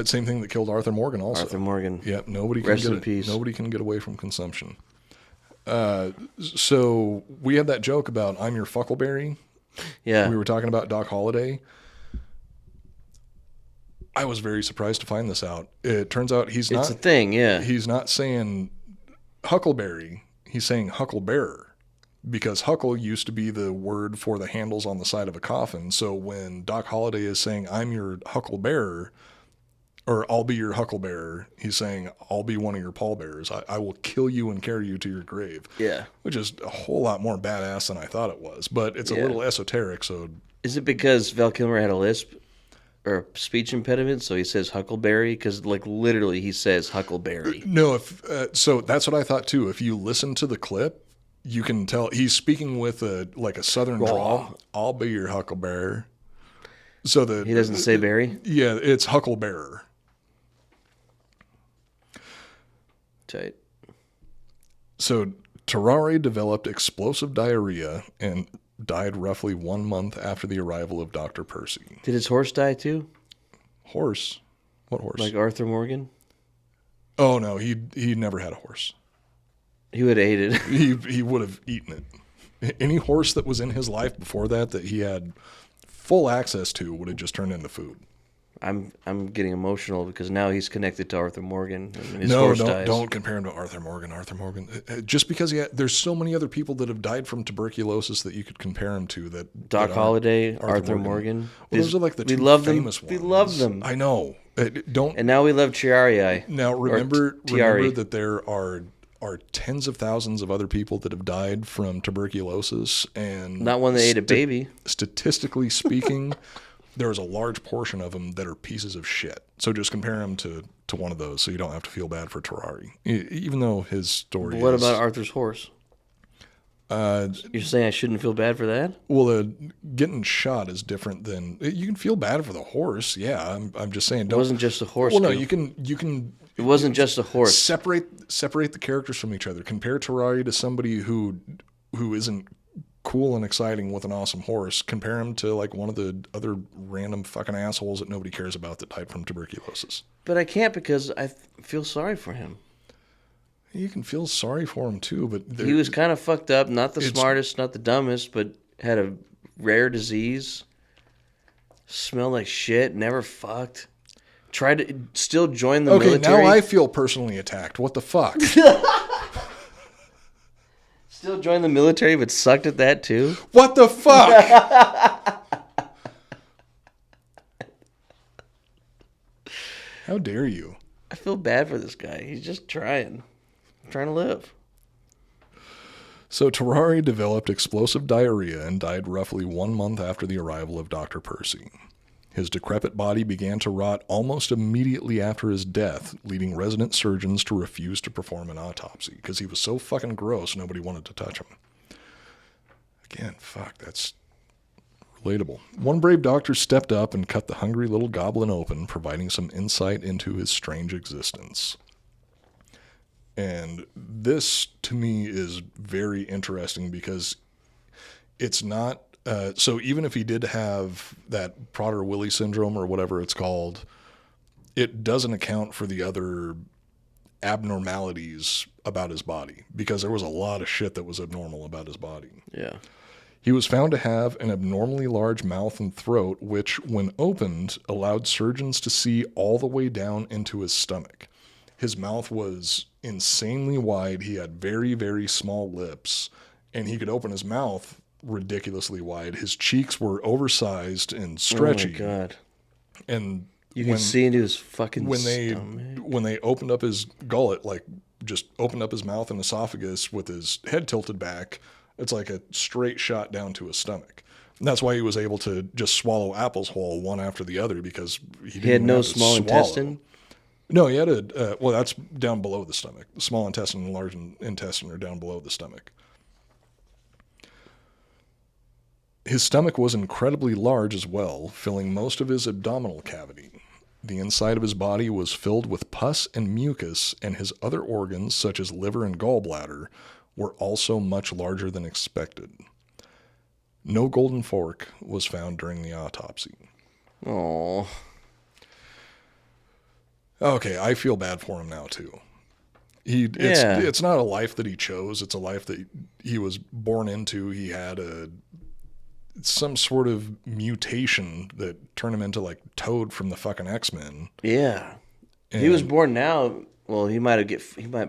Same thing that killed Arthur Morgan also. Arthur Morgan. Yeah, Rest in peace. Nobody can get away from consumption. So we had that joke about I'm your Fuckleberry. Yeah. We were talking about Doc Holliday. I was very surprised to find this out. It turns out It's a thing, yeah. He's not saying Huckleberry. He's saying Hucklebearer. Because huckle used to be the word for the handles on the side of a coffin. So when Doc Holliday is saying, I'm your Hucklebearer, or I'll be your Hucklebearer, he's saying, I'll be one of your pallbearers. I will kill you and carry you to your grave. Yeah. Which is a whole lot more badass than I thought it was. But it's a little esoteric, so... Is it because Val Kilmer had a lisp or a speech impediment, so he says Huckleberry? Because, like, literally he says Huckleberry. No, so that's what I thought, too. If you listen to the clip, you can tell he's speaking with a southern drawl. I'll be your Hucklebearer. So he doesn't say Barry? Yeah, it's Hucklebearer. Tight. So Tarare developed explosive diarrhea and died roughly 1 month after the arrival of Dr. Percy. Did his horse die too? Horse? What horse? Like Arthur Morgan? Oh no, he never had a horse. He would have ate it. He would have eaten it. Any horse that was in his life before that he had full access to would have just turned into food. I'm getting emotional because now he's connected to Arthur Morgan. And his No, horse dies. don't compare him to Arthur Morgan. Arthur Morgan, just because there's so many other people that have died from tuberculosis that you could compare him to. Doc that Holliday, Arthur Morgan. Well, those are like the two famous ones. We love them. I know. Don't. And now we love Tarare. Now remember that there are tens of thousands of other people that have died from tuberculosis, and not one that ate a baby. Statistically speaking, there's a large portion of them that are pieces of shit. So just compare him to one of those, so you don't have to feel bad for Tarare, even though his story. But what about Arthur's horse? You're saying I shouldn't feel bad for that? Well, getting shot is different than you can feel bad for the horse. Yeah, I'm just saying. It wasn't just a horse. Well, no, you can. It wasn't just a horse. Separate the characters from each other. Compare Tarare to somebody who isn't cool and exciting with an awesome horse. Compare him to like one of the other random fucking assholes that nobody cares about that died from tuberculosis. But I can't because I feel sorry for him. You can feel sorry for him too, but he was kind of fucked up. Not the smartest, not the dumbest, but had a rare disease. Smelled like shit. Never fucked. Tried to still join the military. Okay, now I feel personally attacked. What the fuck? Still joined the military, but sucked at that too. What the fuck? How dare you? I feel bad for this guy. He's just trying to live. So Tarare developed explosive diarrhea and died roughly 1 month after the arrival of Dr. Percy. His decrepit body began to rot almost immediately after his death, leading resident surgeons to refuse to perform an autopsy because he was so fucking gross nobody wanted to touch him. Again, fuck, that's relatable. One brave doctor stepped up and cut the hungry little goblin open, providing some insight into his strange existence. And this, to me, is very interesting because it's not... so even if he did have that Prader-Willi syndrome or whatever it's called, it doesn't account for the other abnormalities about his body because there was a lot of shit that was abnormal about his body. Yeah. He was found to have an abnormally large mouth and throat, which, when opened, allowed surgeons to see all the way down into his stomach. His mouth was insanely wide. He had very, very small lips, and he could open his mouth ridiculously wide. His cheeks were oversized and stretchy. Oh my god! And you can see into his fucking stomach. When they opened up his gullet, like just opened up his mouth and esophagus with his head tilted back, it's like a straight shot down to his stomach. And that's why he was able to just swallow apples whole one after the other because he had no small intestine. No, he had well, that's down below the stomach. The small intestine and large intestine are down below the stomach. His stomach was incredibly large as well, filling most of his abdominal cavity. The inside of his body was filled with pus and mucus, and his other organs, such as liver and gallbladder, were also much larger than expected. No golden fork was found during the autopsy. Aww. Okay, I feel bad for him now, too. It's not a life that he chose. It's a life that he was born into. He had some sort of mutation that turned him into like Toad from the fucking X-Men. Yeah. And he was born now. Well, he might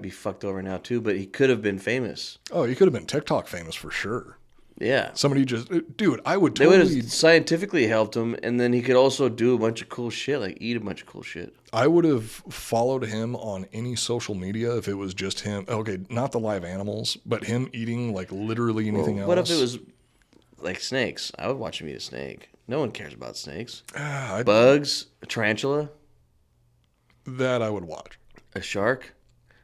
be fucked over now too, but he could have been famous. Oh, he could have been TikTok famous for sure. Yeah. Somebody dude, I would totally... They would have scientifically helped him, and then he could also do a bunch of cool shit, like eat a bunch of cool shit. I would have followed him on any social media if it was just him. Okay, not the live animals, but him eating like literally anything else. What if it was like snakes? I would watch him eat a snake. No one cares about snakes. Bugs, a tarantula. That I would watch. A shark?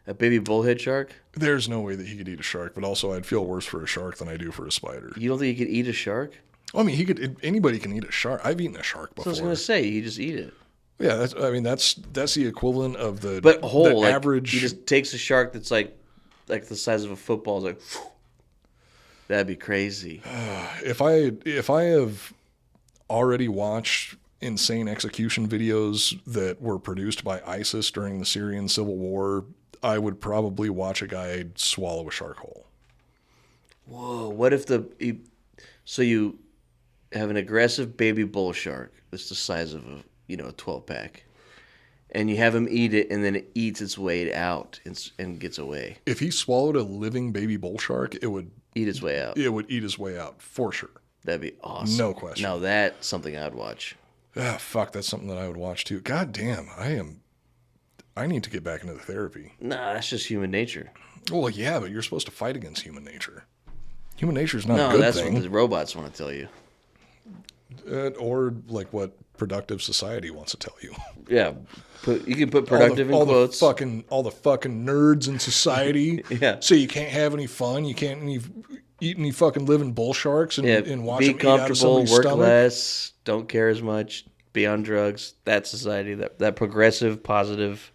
A baby bullhead shark? There's no way that he could eat a shark, but also I'd feel worse for a shark than I do for a spider. You don't think he could eat a shark? Well, I mean, anybody can eat a shark. I've eaten a shark before. So I was going to say, you just eat it. Yeah, that's the equivalent of the average. He just takes a shark that's like the size of a football. It's like, phew. That'd be crazy. If I have already watched insane execution videos that were produced by ISIS during the Syrian civil war, I would probably watch a guy swallow a shark whole. Whoa! What if so you have an aggressive baby bull shark that's the size of a 12-pack. And you have him eat it, and then it eats its way out and gets away. If he swallowed a living baby bull shark, it would Eat its way out. It would eat his way out for sure. That'd be awesome. No question. Now that's something I'd watch. Ah, fuck, that's something that I would watch too. God damn, I need to get back into the therapy. Nah, that's just human nature. Well, yeah, but you're supposed to fight against human nature. Human nature is not No, a good that's thing. what the robots want to tell you. Or like what productive society wants to tell you. Yeah, you can put productive in quotes. All the fucking nerds in society. Yeah. So you can't have any fun. You can't eat any fucking living bull sharks and watch be them eat out of comfortable, somebody's work stomach. less, don't care as much, be on drugs. That society, that progressive, positive,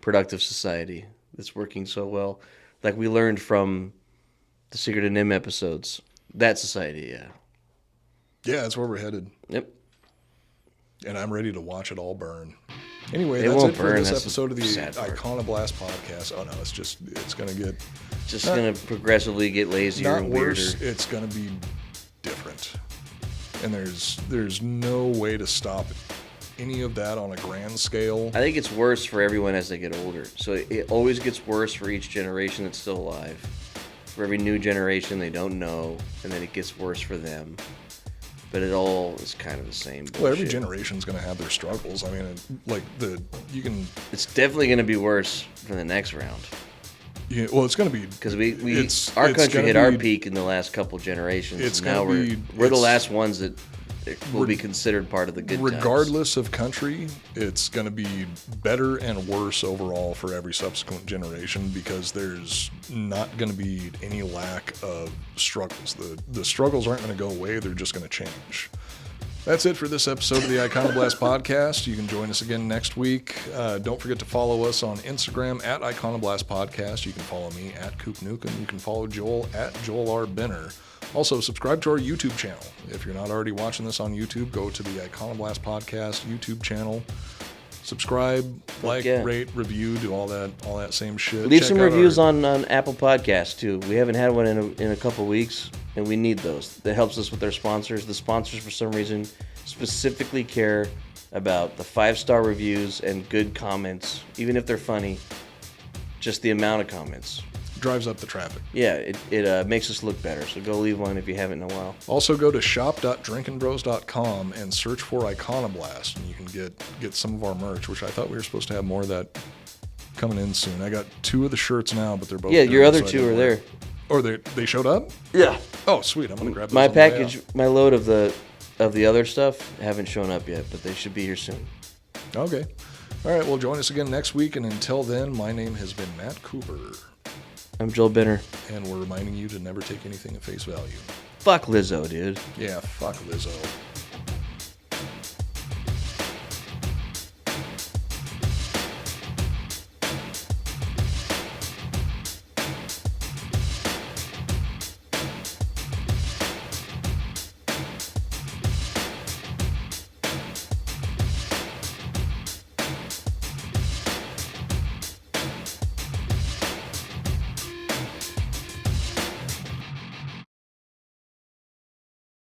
productive society that's working so well. Like we learned from the Secret of NIM episodes. That society, yeah. Yeah, that's where we're headed. Yep. And I'm ready to watch it all burn. Anyway, It that's won't it for burn, this that's episode of the the sad part. Iconoblast podcast. Oh no, it's going to get Just going to progressively get lazier not and weirder. worse. It's going to be different. And there's no way to stop any of that on a grand scale. I think it's worse for everyone as they get older. So it always gets worse for each generation that's still alive. For every new generation, they don't know, and then it gets worse for them. But it all is kind of the same bullshit. Well, every generation's going to have their struggles. I mean, It's definitely going to be worse for the next round. It's going to be Because it's our country gonna hit our be- peak in the last couple generations. It's And now gonna be- we're the it's- last ones that will be considered part of the good times. regardless of country, it's going to be better and worse overall for every subsequent generation because there's not going to be any lack of struggles. The struggles aren't going to go away. They're just going to change. That's it for this episode of the Iconoblast podcast. You can join us again next week. Don't forget to follow us on Instagram at Iconoblast Podcast. You can follow me at Coop Nukem. You can follow Joel at Joel R. Benner. Also, subscribe to our YouTube channel. If you're not already watching this on YouTube, go to the Iconoblast Podcast YouTube channel. Subscribe, like, yeah. rate, review, do all that same shit. Leave Check some out reviews our- on Apple Podcasts, too. We haven't had one in a couple weeks, and we need those. That helps us with our sponsors. The sponsors, for some reason, specifically care about the 5-star reviews and good comments, even if they're funny, just the amount of comments. drives up the traffic. Yeah, it makes us look better, so go leave one if you haven't in a while. Also, go to shop.drinkinbros.com and search for Iconoblast, and you can get some of our merch, which I thought we were supposed to have more of that coming in soon. I got 2 of the shirts now, but they're both Yeah, your dirty, other so I 2 didn't are wear there. it. Or they showed up? Yeah. Oh, sweet. I'm going to grab those My on the way package, out. my load of the other stuff haven't shown up yet, but they should be here soon. Okay. All right, well, join us again next week, and until then, my name has been Matt Cooper, I'm Joel Benner. and we're reminding you to never take anything at face value. Fuck Lizzo, dude. Yeah, fuck Lizzo.